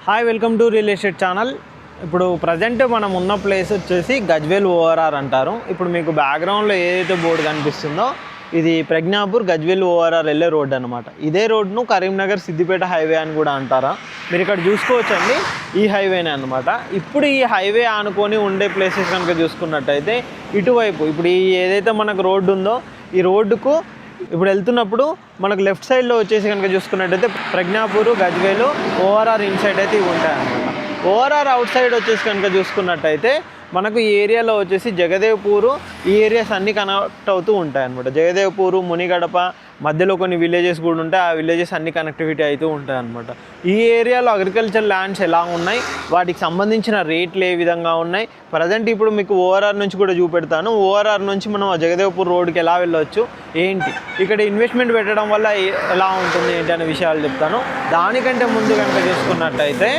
Hi welcome to real estate channel. ఇప్పుడు present మనం ఉన్న ప్లేస్ వచ్చేసి గజ్వేల్ ఓఆర్ఆర్ అంటారు. ఇప్పుడు మీకు బ్యాక్గ్రౌండ్లో ఏదైతే బోర్డు కనిపిస్తుందో ఇది ప్రజ్ఞాపూర్ గజ్వేల్ ఓఆర్ఆర్ వెళ్ళే రోడ్ అనమాట. ఇదే రోడ్ను కరీంనగర్ సిద్దిపేట హైవే అని కూడా అంటారా. మీరు ఇక్కడ చూసుకోవచ్చండి, ఈ హైవేనే అనమాట. ఇప్పుడు ఈ హైవే ఆనుకొని ఉండే ప్లేసెస్ కనుక చూసుకున్నట్టయితే ఇటువైపు ఇప్పుడు ఈ ఏదైతే మనకు రోడ్డు ఉందో ఈ రోడ్డుకు ఇప్పుడు వెళ్తున్నప్పుడు మనకు లెఫ్ట్ సైడ్లో వచ్చేసి కనుక చూసుకున్నట్టయితే ప్రజ్ఞాపూర్ గజ్వేలు ఓఆర్ఆర్ ఇన్సైడ్ అయితే ఇవి ఉంటాయన్నమాట. ఓఆర్ఆర్ అవుట్ సైడ్ వచ్చేసి కనుక చూసుకున్నట్టయితే మనకు ఈ ఏరియాలో వచ్చేసి జగదేవ్పూరు ఈ ఏరియాస్ అన్నీ కనెక్ట్ అవుతూ ఉంటాయి అనమాట. జగదేవ్పూరు, మునిగడప మధ్యలో కొన్ని విలేజెస్ కూడా ఉంటాయి. ఆ విలేజెస్ అన్ని కనెక్టివిటీ అవుతూ ఉంటాయి అనమాట. ఈ ఏరియాలో అగ్రికల్చర్ ల్యాండ్స్ ఎలా ఉన్నాయి, వాటికి సంబంధించిన రేట్లు ఏ విధంగా ఉన్నాయి, ప్రజెంట్ ఇప్పుడు మీకు ఓఆర్ఆర్ నుంచి కూడా చూపెడతాను. ఓఆర్ఆర్ నుంచి మనం జగదేవ్పూర్ రోడ్కి ఎలా వెళ్ళొచ్చు, ఏంటి ఇక్కడ ఇన్వెస్ట్మెంట్ పెట్టడం వల్ల ఎలా ఉంటుంది ఏంటి అనే విషయాలు చెప్తాను. దానికంటే ముందు కనుక చూసుకున్నట్టయితే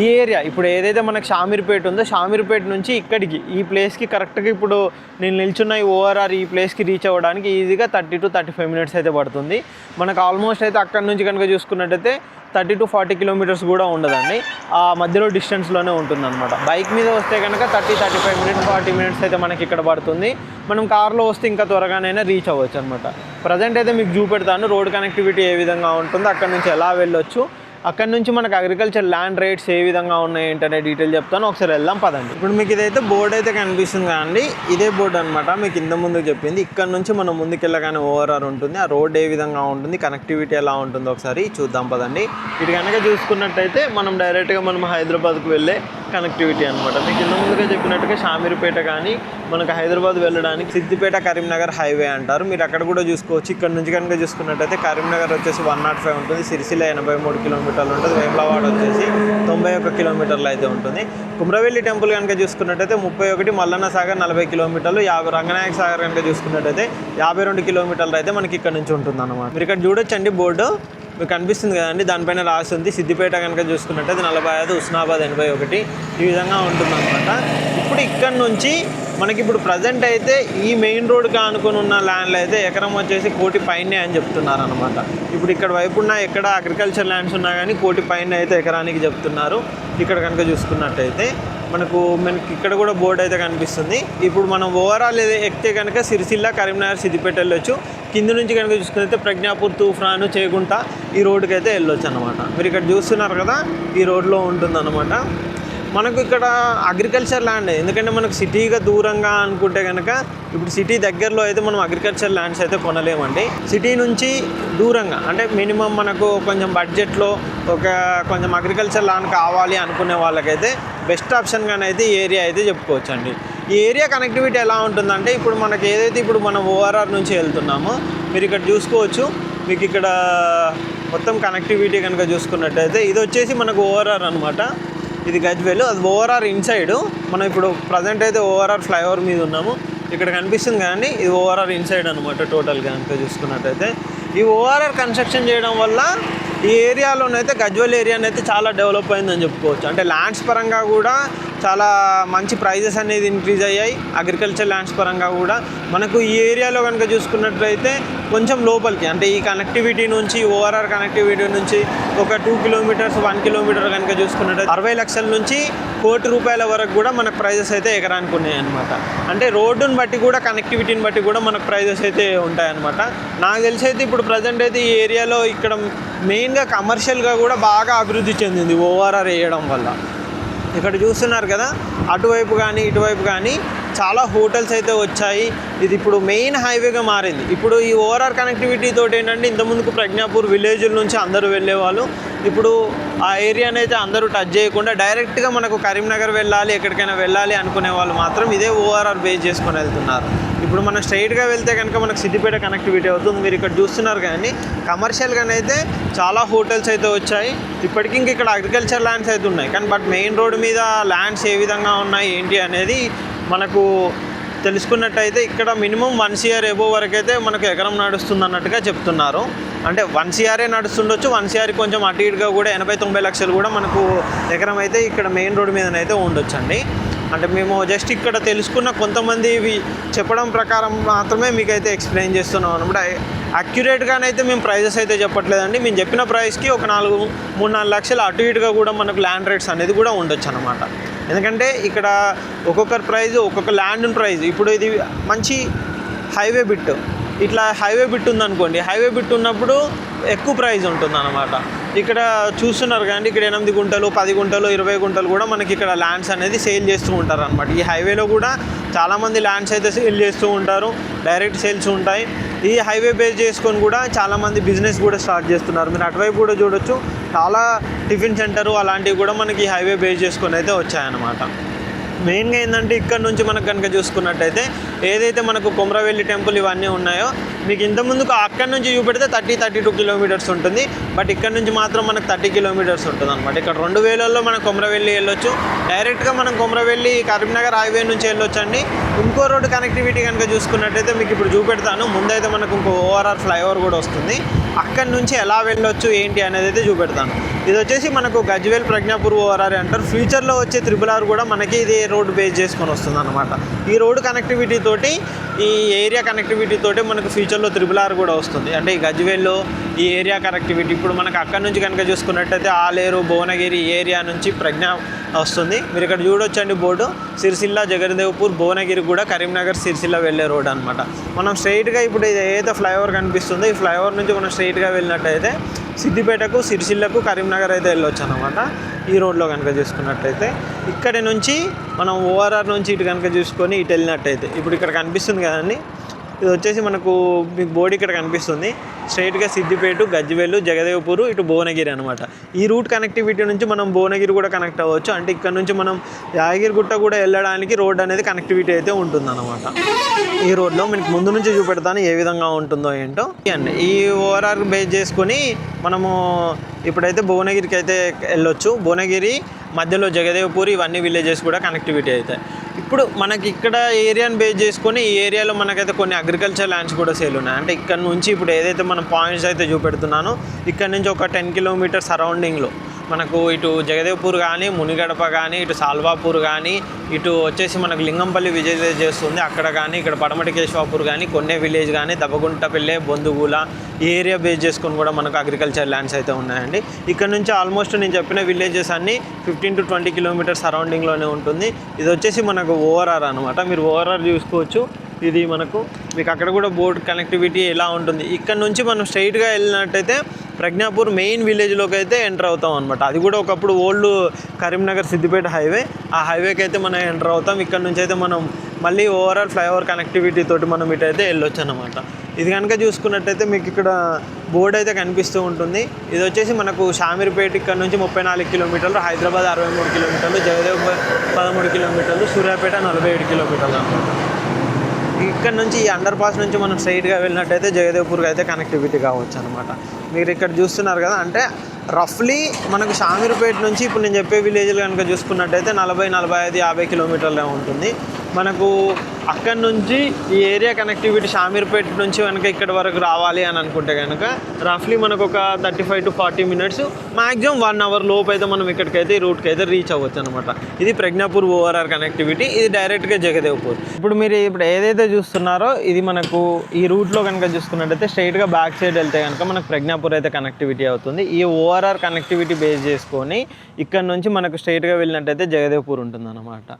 ఈ ఏరియా ఇప్పుడు ఏదైతే మనకు షామీర్పేట ఉందో షామీర్పేట నుంచి ఇక్కడికి ఈ ప్లేస్కి కరెక్ట్గా ఇప్పుడు నేను నిల్చున్న ఈ ఓఆర్ఆర్ ఈ ప్లేస్కి రీచ్ అవ్వడానికి ఈజీగా 30 to 35 minutes అయితే పడుతుంది. మనకు ఆల్మోస్ట్ అయితే అక్కడ నుంచి కనుక చూసుకున్నట్టయితే 30 to 40 kilometers కూడా ఉండదండి, ఆ మధ్యలో డిస్టెన్స్లోనే ఉంటుంది అనమాట. బైక్ మీద వస్తే కనుక 30-35 minutes 40 minutes అయితే మనకి ఇక్కడ పడుతుంది. మనం కార్లో వస్తే ఇంకా త్వరగానైనా రీచ్ అవ్వచ్చు అనమాట. ప్రజెంట్ అయితే మీకు చూపెడతాను రోడ్ కనెక్టివిటీ ఏ విధంగా ఉంటుందో, అక్కడ నుంచి ఎలా వెళ్ళొచ్చు, అక్కడ నుంచి మనకు అగ్రికల్చర్ ల్యాండ్ రేట్స్ ఏ విధంగా ఉన్నాయి ఏంటనే డీటెయిల్ చెప్తాను. ఒకసారి వెళ్దాం పదండి. ఇప్పుడు మీకు ఇదైతే బోర్డు అయితే కనిపిస్తుంది కదండి, ఇదే బోర్డు అనమాట. మీకు ఇంత ముందు చెప్పింది ఇక్కడ నుంచి మనం ముందుకెళ్ళగానే ఓఆర్ఆర్ ఉంటుంది. ఆ రోడ్ ఏ విధంగా ఉంటుంది, కనెక్టివిటీ ఎలా ఉంటుందో ఒకసారి చూద్దాం పదండి. ఇటు కనుక చూసుకున్నట్టయితే మనం డైరెక్ట్గా మనం హైదరాబాద్కు వెళ్ళే కనెక్టివిటీ అనమాట. మీకు ఇంత ముందుగా చెప్పినట్టుగా షామీర్పేట కానీ మనకు హైదరాబాద్ వెళ్ళడానికి సిద్దిపేట కరీంనగర్ హైవే అంటారు. మీరు అక్కడ కూడా చూసుకోవచ్చు. ఇక్కడ నుంచి కనుక చూసుకున్నట్టయితే కరీంనగర్ వచ్చేసి 105 ఉంటుంది, సిరిసిల్ల 83 kilometers ఉంటుంది, వేములవాడ వచ్చేసి 91 kilometers అయితే ఉంటుంది. కుమ్రవెల్లి టెంపుల్ కనుక చూసుకున్నట్టయితే 31, మల్లన్న సాగర్ 40 kilometers, రంగనాయక సాగర్ కనుక చూసుకున్నట్టయితే 52 kilometers అయితే మనకి ఇక్కడ నుంచి ఉంటుంది అన్నమాట. మీరు ఇక్కడ చూడొచ్చండి బోర్డు మీకు కనిపిస్తుంది కదండి, దానిపైన రాసి ఉంది సిద్దిపేట కనుక చూసుకున్నట్టయితే 45, హుస్నాబాద్ 81 ఈ విధంగా ఉంటుందన్నమాట. ఇప్పుడు ఇక్కడ నుంచి మనకి ఇప్పుడు ప్రజెంట్ అయితే ఈ మెయిన్ రోడ్కి ఆనుకొని ఉన్న ల్యాండ్లు అయితే ఎకరం వచ్చేసి 1 కోటి పైనే అని చెప్తున్నారు అనమాట. ఇప్పుడు ఇక్కడ వైపు ఉన్న ఎక్కడ అగ్రికల్చర్ ల్యాండ్స్ ఉన్నా కానీ 1 కోటి పైన అయితే ఎకరానికి చెప్తున్నారు. ఇక్కడ కనుక చూసుకున్నట్టయితే మనకి ఇక్కడ కూడా బోర్డు అయితే కనిపిస్తుంది. ఇప్పుడు మనం ఓవరాల్ ఎక్కితే కనుక సిరిసిల్ల, కరీంనగర్, సిద్దిపేట వెళ్ళొచ్చు. కింద నుంచి కనుక చూసుకుంటే ప్రజ్ఞాపూర్, తూఫ్రాను, చేగుంట ఈ రోడ్డుకి అయితే వెళ్ళొచ్చు అనమాట. మీరు ఇక్కడ చూస్తున్నారు కదా, ఈ రోడ్లో ఉంటుందన్నమాట. మనకు ఇక్కడ అగ్రికల్చర్ ల్యాండ్, ఎందుకంటే మనకు సిటీగా దూరంగా అనుకుంటే కనుక ఇప్పుడు సిటీ దగ్గరలో అయితే మనం అగ్రికల్చర్ ల్యాండ్స్ అయితే కొనలేమండి. సిటీ నుంచి దూరంగా అంటే మినిమం మనకు కొంచెం బడ్జెట్లో కొంచెం అగ్రికల్చర్ ల్యాండ్ కావాలి అనుకునే వాళ్ళకైతే బెస్ట్ ఆప్షన్గానే అయితే ఈ ఏరియా అయితే చెప్పుకోవచ్చు అండి. ఈ ఏరియా కనెక్టివిటీ ఎలా ఉంటుందంటే ఇప్పుడు మనకి ఏదైతే ఇప్పుడు మనం ఓఆర్ఆర్ నుంచి వెళ్తున్నామో మీరు ఇక్కడ చూసుకోవచ్చు. మీకు ఇక్కడ మొత్తం కనెక్టివిటీ కనుక చూసుకున్నట్టయితే ఇది వచ్చేసి మనకు ఓఆర్ఆర్ అనమాట. ఇది గజ్వేలు, అది ఓఆర్ఆర్ ఇన్సైడ్. మనం ఇప్పుడు ప్రజెంట్ అయితే ఓఆర్ఆర్ ఫ్లైఓవర్ మీద ఉన్నాము. ఇక్కడ కనిపిస్తుంది కానీ ఇది ఓఆర్ఆర్ ఇన్సైడ్ అనమాట. టోటల్గా కనుక చూసుకున్నట్టయితే ఈ ఓఆర్ఆర్ కన్స్ట్రక్షన్ చేయడం వల్ల ఈ ఏరియాలోనైతే గజ్వేల్ ఏరియానైతే చాలా డెవలప్ అయిందని చెప్పుకోవచ్చు. అంటే ల్యాండ్స్ పరంగా కూడా చాలా మంచి ప్రైజెస్ అనేది ఇంక్రీజ్ అయ్యాయి. అగ్రికల్చర్ ల్యాండ్స్ పరంగా కూడా మనకు ఈ ఏరియాలో కనుక చూసుకున్నట్లయితే కొంచెం లోపలికి అంటే ఈ కనెక్టివిటీ నుంచి ఓఆర్ఆర్ కనెక్టివిటీ నుంచి ఒక 2 kilometers 1 kilometer కనుక చూసుకున్నట్లయితే 60 లక్షల నుంచి 1 కోటి రూపాయల వరకు కూడా మనకు ప్రైజెస్ అయితే ఎకరానికి ఉన్నాయన్నమాట. అంటే రోడ్డుని బట్టి కూడా కనెక్టివిటీని బట్టి కూడా మనకు ప్రైజెస్ అయితే ఉంటాయన్నమాట. నాకు తెలిసి అయితే ఇప్పుడు ప్రజెంట్ అయితే ఈ ఏరియాలో ఇక్కడ మెయిన్గా కమర్షియల్గా కూడా బాగా అభివృద్ధి చెందింది ఓఆర్ఆర్ వేయడం వల్ల. ఇక్కడ చూస్తున్నారు కదా, అటువైపు కానీ ఇటువైపు కానీ చాలా హోటల్స్ అయితే వచ్చాయి. ఇది ఇప్పుడు మెయిన్ హైవేగా మారింది. ఇప్పుడు ఈ ఓఆర్ఆర్ కనెక్టివిటీ తోటి ఏంటంటే ఇంతకుముందుకు ప్రజ్ఞాపూర్ విలేజ్ల నుంచి అందరూ వెళ్ళేవాళ్ళు. ఇప్పుడు ఆ ఏరియాని అయితే అందరూ టచ్ చేయకుండా డైరెక్ట్గా మనకు కరీంనగర్ వెళ్ళాలి, ఎక్కడికైనా వెళ్ళాలి అనుకునే వాళ్ళు మాత్రం ఇదే ఓఆర్ఆర్ బేస్ చేసుకొని వెళ్తున్నారు. ఇప్పుడు మనం స్ట్రైట్గా వెళ్తే కనుక మనకు సిద్దిపేట కనెక్టివిటీ అవుతుంది. మీరు ఇక్కడ చూస్తున్నారు కానీ కమర్షియల్గానైతే చాలా హోటల్స్ అయితే వచ్చాయి. ఇప్పటికీ ఇక్కడ అగ్రికల్చర్ ల్యాండ్స్ అయితే ఉన్నాయి కానీ బట్ మెయిన్ రోడ్డు మీద ల్యాండ్స్ ఏ విధంగా ఉన్నాయి ఏంటి అనేది మనకు తెలుసుకున్నట్టయితే ఇక్కడ మినిమం 1 CR ఎబో వరకు అయితే మనకు ఎకరం నడుస్తుంది అన్నట్టుగా చెప్తున్నారు. అంటే 1 CR నడుస్తుండొచ్చు, 1 CR కొంచెం అటు ఇటుగా కూడా 80-90 లక్షలు కూడా మనకు ఎకరం అయితే ఇక్కడ మెయిన్ రోడ్డు మీదనైతే ఉండొచ్చు అండి. అంటే మేము జస్ట్ ఇక్కడ తెలుసుకున్న కొంతమంది చెప్పడం ప్రకారం మాత్రమే మీకైతే ఎక్స్ప్లెయిన్ చేస్తున్నాం అనమాట. అక్యురేట్గానైతే మేము ప్రైజెస్ అయితే చెప్పట్లేదండి. మేము చెప్పిన ప్రైస్కి ఒక 3-4 లక్షలు అటు ఇటుగా కూడా మనకు ల్యాండ్ రేట్స్ అనేది కూడా ఉండొచ్చు అనమాట. ఎందుకంటే ఇక్కడ ఒక్కొక్కరి ప్రైజ్ ఒక్కొక్క ల్యాండ్ ప్రైజ్. ఇప్పుడు ఇది మంచి హైవే బిట్, ఇట్లా హైవే బిట్ ఉందనుకోండి, హైవే బిట్ ఉన్నప్పుడు ఎక్కువ ప్రైజ్ ఉంటుంది అనమాట. ఇక్కడ చూస్తున్నారు కానీ ఇక్కడ 8 గుంటలు 10 గుంటలు 20 గుంటలు కూడా మనకి ఇక్కడ ల్యాండ్స్ అనేది సేల్ చేస్తూ ఉంటారు అనమాట. ఈ హైవేలో కూడా చాలామంది ల్యాండ్స్ అయితే సేల్ చేస్తూ ఉంటారు, డైరెక్ట్ సేల్స్ ఉంటాయి. ఈ హైవే బేస్ చేసుకొని కూడా చాలామంది బిజినెస్ కూడా స్టార్ట్ చేస్తున్నారు. మీరు అటువైపు కూడా చూడొచ్చు, చాలా టిఫిన్ సెంటరు అలాంటివి కూడా మనకి హైవే బేస్ చేసుకొని అయితే వచ్చాయన్నమాట. మెయిన్గా ఏంటంటే ఇక్కడ నుంచి మనకు కనుక చూసుకున్నట్టయితే ఏదైతే మనకు కొమరవెల్లి టెంపుల్ ఇవన్నీ ఉన్నాయో మీకు ఇంతకుముందుకు అక్కడి నుంచి చూపెడితే 30-32 కిలోమీటర్స్ ఉంటుంది. బట్ ఇక్కడ నుంచి మాత్రం మనకు 30 కిలోమీటర్స్ ఉంటుంది అనమాట. ఇక్కడ 2000లో మనం కొమరవెల్లి వెళ్ళొచ్చు, డైరెక్ట్గా మనం కొమరవెల్లి కరీంనగర్ హైవే నుంచి వెళ్ళొచ్చు అండి. ఇంకో రోడ్డు కనెక్టివిటీ కనుక చూసుకున్నట్టయితే మీకు ఇప్పుడు చూపెడతాను. ముందైతే మనకు ఇంకో ఓఆర్ఆర్ ఫ్లైఓవర్ కూడా వస్తుంది, అక్కడి నుంచి ఎలా వెళ్ళొచ్చు ఏంటి అనేది అయితే చూపెడతాను. ఇది వచ్చేసి మనకు గజ్వేల్ ప్రజ్ఞాపూర్ ఓఆర్ఆర్ అంటారు. ఫ్యూచర్లో వచ్చే RRR కూడా మనకి ఇది రోడ్డు బేస్ చేసుకొని వస్తుంది అనమాట. ఈ రోడ్డు కనెక్టివిటీ తోటి, ఈ ఏరియా కనెక్టివిటీ తోటి మనకు ఫ్యూచర్లో RRR కూడా వస్తుంది. అంటే ఈ గజ్వేల్లో ఈ ఏరియా కనెక్టివిటీ ఇప్పుడు మనకు అక్కడ నుంచి కనుక చూసుకున్నట్టయితే ఆలేరు భువనగిరి ఏరియా నుంచి ప్రజ్ఞ వస్తుంది. మీరు ఇక్కడ చూడొచ్చండి బోర్డు, సిరిసిల్ల జగదేవ్పూర్ భువనగిరి కూడా కరీంనగర్ సిరిసిల్ల వెళ్ళే రోడ్ అనమాట. మనం స్ట్రైట్గా ఇప్పుడు ఇది ఏదైతే ఫ్లైఓవర్ కనిపిస్తుందో ఈ ఫ్లైఓవర్ నుంచి మనం స్ట్రైట్గా వెళ్ళినట్టయితే సిద్దిపేటకు సిరిసిల్లకు కరీంనగర్ అయితే వెళ్ళొచ్చు అనమాట. ఈ రోడ్లో కనుక చూసుకున్నట్టయితే ఇక్కడి నుంచి మనం ఓఆర్ఆర్ నుంచి ఇటు కనుక చూసుకొని ఇటు వెళ్ళినట్టయితే ఇప్పుడు ఇక్కడ కనిపిస్తుంది కదండి, ఇది వచ్చేసి మనకు మీకు బోర్డు ఇక్కడ కనిపిస్తుంది. స్ట్రైట్గా సిద్దిపేట గజ్వేలు జగదేవ్పూర్ ఇటు భువనగిరి అనమాట. ఈ రూట్ కనెక్టివిటీ నుంచి మనం భువనగిరి కూడా కనెక్ట్ అవ్వచ్చు. అంటే ఇక్కడ నుంచి మనం యాదగిరిగుట్ట కూడా వెళ్ళడానికి రోడ్ అనేది కనెక్టివిటీ అయితే ఉంటుందన్నమాట. ఈ రోడ్లో మీకు ముందు నుంచి చూపెడతాను ఏ విధంగా ఉంటుందో ఏంటో అండి. ఈ ఓఆర్ఆర్ బేస్ చేసుకొని మనము ఇప్పుడైతే భువనగిరికి అయితే వెళ్ళొచ్చు. భువనగిరి మధ్యలో జగదేవ్పూర్ ఇవన్నీ విలేజెస్ కూడా కనెక్టివిటీ అవుతాయి. ఇప్పుడు మనకి ఇక్కడ ఏరియాని బేస్ చేసుకొని ఈ ఏరియాలో మనకైతే కొన్ని అగ్రికల్చర్ ల్యాండ్స్ కూడా సేల్ ఉన్నాయి. అంటే ఇక్కడ నుంచి ఇప్పుడు ఏదైతే మనం పాయింట్స్ అయితే చూపెడుతున్నానో ఇక్కడ నుంచి ఒక 10 కిలోమీటర్స్ సరౌండింగ్లో మనకు ఇటు జగదేవ్పూర్ కానీ మునిగడప కానీ ఇటు సాల్వాపూర్ కానీ ఇటు వచ్చేసి మనకు లింగంపల్లి విలేజ్ చేస్తుంది అక్కడ కానీ ఇక్కడ పడమటి కేశవాపూర్ కానీ కొన్నే విలేజ్ కానీ దబ్బగుంటపల్లె బొందుగూల ఈ ఏరియా బేస్ చేసుకొని కూడా మనకు అగ్రికల్చర్ ల్యాండ్స్ అయితే ఉన్నాయండి. ఇక్కడ నుంచి ఆల్మోస్ట్ నేను చెప్పిన విలేజెస్ అన్నీ 15-20 కిలోమీటర్స్ సరౌండింగ్లోనే ఉంటుంది. ఇది వచ్చేసి మనకు ఓఆర్ఆర్ అనమాట. మీరు ఓఆర్ఆర్ చూసుకోవచ్చు. ఇది మీకు అక్కడ కూడా బోర్డ్ కనెక్టివిటీ ఎలా ఉంటుంది. ఇక్కడ నుంచి మనం స్ట్రైట్గా వెళ్ళినట్టయితే ప్రజ్ఞాపూర్ మెయిన్ విలేజ్లోకి అయితే ఎంటర్ అవుతాం అనమాట. అది కూడా ఒకప్పుడు ఓల్డ్ కరీంనగర్ సిద్దిపేట హైవే, ఆ హైవేకి అయితే మనం ఎంటర్ అవుతాం. ఇక్కడ నుంచి అయితే మనం మళ్ళీ ఓవరాల్ ఫ్లైఓవర్ కనెక్టివిటీ తోటి మనం ఇటు అయితే వెళ్ళొచ్చు అనమాట. ఇది కనుక చూసుకున్నట్టయితే మీకు ఇక్కడ బోర్డు అయితే కనిపిస్తూ ఉంటుంది. ఇది వచ్చేసి మనకు షామీర్పేట ఇక్కడ నుంచి 34 కిలోమీటర్లు, హైదరాబాద్ 63 కిలోమీటర్లు, జగదేవ్ 13 కిలోమీటర్లు, సూర్యాపేట 47 కిలోమీటర్లు అనమాట. ఇక్కడ నుంచి ఈ అండర్ పాస్ నుంచి మనం స్ట్రైట్గా వెళ్ళినట్టయితే జగదేవ్పూర్కి అయితే కనెక్టివిటీ కావచ్చు అనమాట. మీరు ఇక్కడ చూస్తున్నారు కదా, అంటే రఫ్లీ మనకు షామీర్పేట నుంచి ఇప్పుడు నేను చెప్పే విలేజ్లు కనుక చూసుకున్నట్టయితే 40, 45, 50 కిలోమీటర్లే ఉంటుంది. మనకు అక్కడి నుంచి ఈ ఏరియా కనెక్టివిటీ షామీర్పేట నుంచి కనుక ఇక్కడ వరకు రావాలి అని అనుకుంటే కనుక రఫ్లీ మనకు ఒక 35 to 40 మినిట్స్, మ్యాక్సిమం 1 అవర్ లోపు అయితే మనం ఇక్కడికైతే ఈ రూట్కి అయితే రీచ్ అవ్వచ్చు అనమాట. ఇది ప్రజ్ఞాపూర్ ఓఆర్ఆర్ కనెక్టివిటీ, ఇది డైరెక్ట్గా జగదేవ్పూర్. ఇప్పుడు మీరు ఇప్పుడు ఏదైతే చూస్తున్నారో ఇది మనకు ఈ రూట్లో కనుక చూసుకున్నట్టయితే స్ట్రైట్గా బ్యాక్ సైడ్ వెళ్తే కనుక మనకు ప్రజ్ఞాపూర్ అయితే కనెక్టివిటీ అవుతుంది. ఈ ఓఆర్ఆర్ కనెక్టివిటీ బేస్ చేసుకొని ఇక్కడ నుంచి మనకు స్ట్రైట్గా వెళ్ళినట్టయితే జగదేవ్పూర్ ఉంటుంది అనమాట.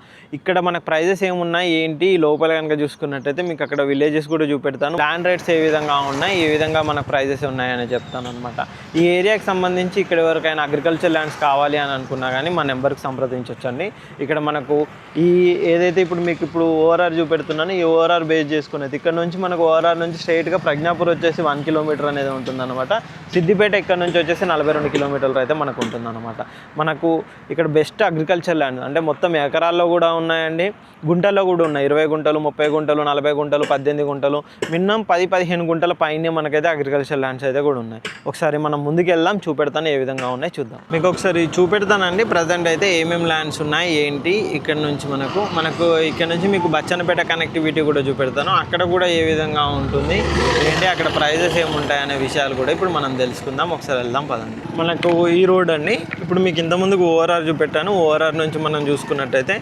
ఇక్కడ మనకు ప్రైజెస్ ఏమున్నాయి ఏంటి లోపల కనుక చూసుకున్నట్టయితే మీకు అక్కడ విలేజెస్ కూడా చూపెడతాను. ల్యాండ్ రేట్స్ ఏ విధంగా ఉన్నాయి, ఏ విధంగా మనకు ప్రైజెస్ ఉన్నాయని చెప్తాను అనమాట. ఈ ఏరియాకి సంబంధించి ఇక్కడ ఎవరికైనా అగ్రికల్చర్ ల్యాండ్స్ కావాలి అని అనుకున్నా కానీ మా నెంబర్కి సంప్రదించవచ్చండి. ఇక్కడ మనకు ఈ ఏదైతే ఇప్పుడు ఓఆర్ఆర్ చూపెడుతున్నాను, ఈ ఓఆర్ఆర్ బేస్ చేసుకునేది ఇక్కడ నుంచి మనకు ఓఆర్ఆర్ నుంచి స్ట్రైట్గా ప్రజ్ఞాపూర్ వచ్చేసి 1 కిలోమీటర్ అనేది ఉంటుందన్నమాట. సిద్దిపేట ఇక్కడ నుంచి వచ్చేసి 42 కిలోమీటర్లు అయితే మనకు ఉంటుందన్నమాట. మనకు ఇక్కడ బెస్ట్ అగ్రికల్చర్ ల్యాండ్ అంటే మొత్తం ఎకరాల్లో కూడా ఉన్నాయండి, గుంటల్లో కూడా ఉన్నాయి. 20 గుంటలు, 30 గుంటలు, 40 గుంటలు, 18 గుంటలు, మినిమం 10-15 గుంటల పైనే మనకైతే అగ్రికల్చర్ ల్యాండ్స్ అయితే కూడా ఉన్నాయి. ఒకసారి మనం ముందుకు వెళ్దాం, చూపెడతాను ఏ విధంగా ఉన్నాయి చూద్దాం. మీకు ఒకసారి చూపెడతానండి ప్రజెంట్ అయితే ఏమేమి ల్యాండ్స్ ఉన్నాయి ఏంటి. ఇక్కడ నుంచి మనకు ఇక్కడ నుంచి మీకు బచ్చన్నపేట కనెక్టివిటీ కూడా చూపెడతాను, అక్కడ కూడా ఏ విధంగా ఉంటుంది ఏంటి, అక్కడ ప్రైజెస్ ఏముంటాయి అనే విషయాలు కూడా ఇప్పుడు మనం తెలుసుకుందాం. ఒకసారి వెళ్దాం పదండి. మనకు ఈ రోడ్ అండి, ఇప్పుడు మీకు ఇంతకుముందుకు ఓఆర్ఆర్ చూపెట్టాను. ఓఆర్ఆర్ నుంచి మనం చూసుకున్నట్టయితే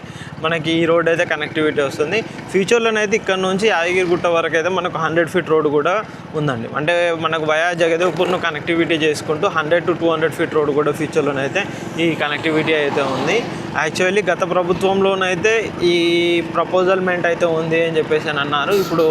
మనకి ఈ రోడ్ అయితే కనెక్టివిటీ వస్తుంది. ఫ్యూచర్లోనైతే ఇక్కడ నుంచి యాదగిరిగుట్ట వరకు అయితే మనకు 100 ఫీట్ రోడ్ కూడా ఉందండి. అంటే మనకు వయా జగదేవ్పూర్ను కనెక్టివిటీ చేసుకుంటూ 100 to 200 ఫీట్ రోడ్ కూడా ఫ్యూచర్లోనైతే ఈ కనెక్టివిటీ అయితే ఉంది. యాక్చువల్లీ గత ప్రభుత్వంలోనైతే ఈ ప్రపోజల్మెంట్ అయితే ఉంది అని చెప్పేసి అని అన్నారు. ఇప్పుడు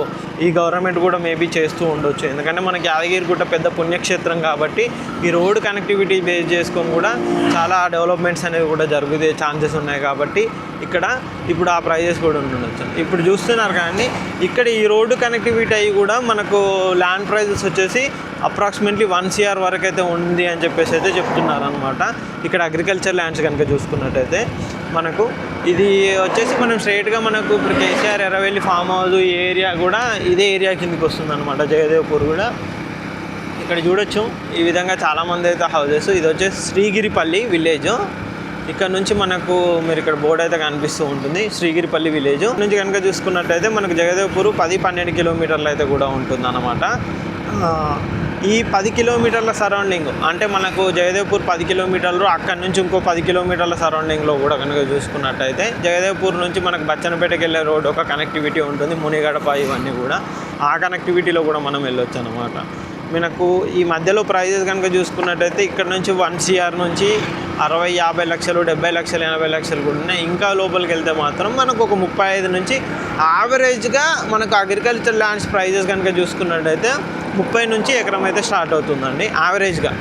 ఈ గవర్నమెంట్ కూడా మేబీ చేస్తూ ఉండొచ్చు. ఎందుకంటే మనకి యాదగిరిగుట్ట పెద్ద పుణ్యక్షేత్రం కాబట్టి ఈ రోడ్ కనెక్టివిటీ బేస్ చేసుకొని కూడా చాలా డెవలప్మెంట్స్ అనేవి కూడా జరిగే ఛాన్సెస్ ఉన్నాయి. కాబట్టి ఇక్కడ ఇప్పుడు ఆ ప్రైజెస్ కూడా ఉండొచ్చు. ఇప్పుడు చూస్తున్నారు కానీ ఇక్కడ ఈ రోడ్డు కనెక్టివిటీ అయ్యి కూడా మనకు ల్యాండ్ ప్రైజెస్ వచ్చేసి అప్రాక్సిమేట్లీ 1 CR వరకు అయితే ఉంది అని చెప్పేసి అయితే చెప్తున్నారు అనమాట. ఇక్కడ అగ్రికల్చర్ ల్యాండ్స్ కనుక చూసుకున్నట్టయితే మనకు ఇది వచ్చేసి మనం స్ట్రైట్గా మనకు ఇప్పుడు కేసీఆర్ ఎర్రవెల్లి ఫామ్ హౌస్ ఈ ఏరియా కూడా ఇదే ఏరియా కిందకి వస్తుంది అనమాట. జగదేవ్పూర్ కూడా ఇక్కడ చూడొచ్చు. ఈ విధంగా చాలామంది అయితే హౌసెస్. ఇది వచ్చేసి శ్రీగిరిపల్లి విలేజ్. ఇక్కడ నుంచి మనకు మీరు ఇక్కడ బోర్డు అయితే కనిపిస్తూ ఉంటుంది, శ్రీగిరిపల్లి విలేజ్ నుంచి కనుక చూసుకున్నట్టయితే మనకు జగదేవ్పూర్ 10-12 కిలోమీటర్లు అయితే కూడా ఉంటుంది అన్నమాట. ఈ 10 కిలోమీటర్ల సరౌండింగ్ అంటే మనకు జగదేవ్పూర్ 10 కిలోమీటర్లు, అక్కడి నుంచి ఇంకో 10 కిలోమీటర్ల సరౌండింగ్లో కూడా కనుక చూసుకున్నట్టయితే జగదేవ్పూర్ నుంచి మనకు బచ్చన్నపేటకి వెళ్ళే రోడ్ ఒక కనెక్టివిటీ ఉంటుంది, మునిగడప ఇవన్నీ కూడా ఆ కనెక్టివిటీలో కూడా మనం వెళ్ళొచ్చు అనమాట. మనకు ఈ మధ్యలో ప్రైజెస్ కనుక చూసుకున్నట్టయితే ఇక్కడ నుంచి 1 CR నుంచి 60-50 లక్షలు, 70 లక్షలు, 80 లక్షలు కూడా ఉన్నాయి. ఇంకా లోపలికి వెళ్తే మాత్రం మనకు ఒక 35 నుంచి యావరేజ్గా మనకు అగ్రికల్చర్ ల్యాండ్స్ ప్రైజెస్ కనుక చూసుకున్నట్టయితే 30 నుంచి ఎకరం అయితే స్టార్ట్ అవుతుందండి. యావరేజ్గా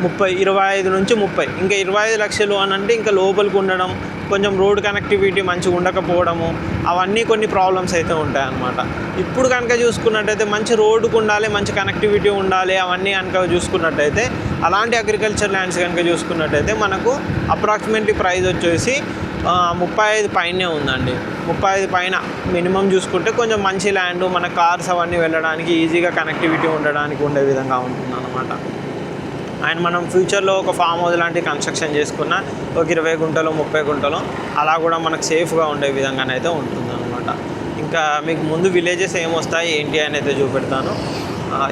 25 నుంచి 30. ఇంకా 25 లక్షలు అని అంటే ఇంకా లోపలికి ఉండడం, కొంచెం రోడ్ కనెక్టివిటీ మంచిగా ఉండకపోవడము, అవన్నీ కొన్ని ప్రాబ్లమ్స్ అయితే ఉంటాయన్నమాట. ఇప్పుడు కనుక చూసుకున్నట్టయితే మంచి రోడ్డుకు ఉండాలి, మంచి కనెక్టివిటీ ఉండాలి, అవన్నీ కనుక చూసుకున్నట్టయితే అలాంటి అగ్రికల్చర్ ల్యాండ్స్ కనుక చూసుకున్నట్టయితే మనకు అప్రాక్సిమేట్లీ ప్రైస్ వచ్చేసి 35 పైనే ఉందండి. 35 పైన మినిమం చూసుకుంటే కొంచెం మంచి ల్యాండ్, మన కార్స్ అవన్నీ వెళ్ళడానికి ఈజీగా కనెక్టివిటీ ఉండడానికి ఉండే విధంగా ఉంటుంది అన్నమాట. అండ్ మనం ఫ్యూచర్లో ఒక ఫామ్ హౌస్ లాంటి కన్స్ట్రక్షన్ చేసుకున్న ఒక 20 గుంటలు 30 గుంటలు అలా కూడా మనకు సేఫ్గా ఉండే విధంగానైతే ఉంటుంది అనమాట. ఇంకా మీకు ముందు విలేజెస్ ఏమొస్తాయి ఏంటి అని అయితే చూపెడతాను.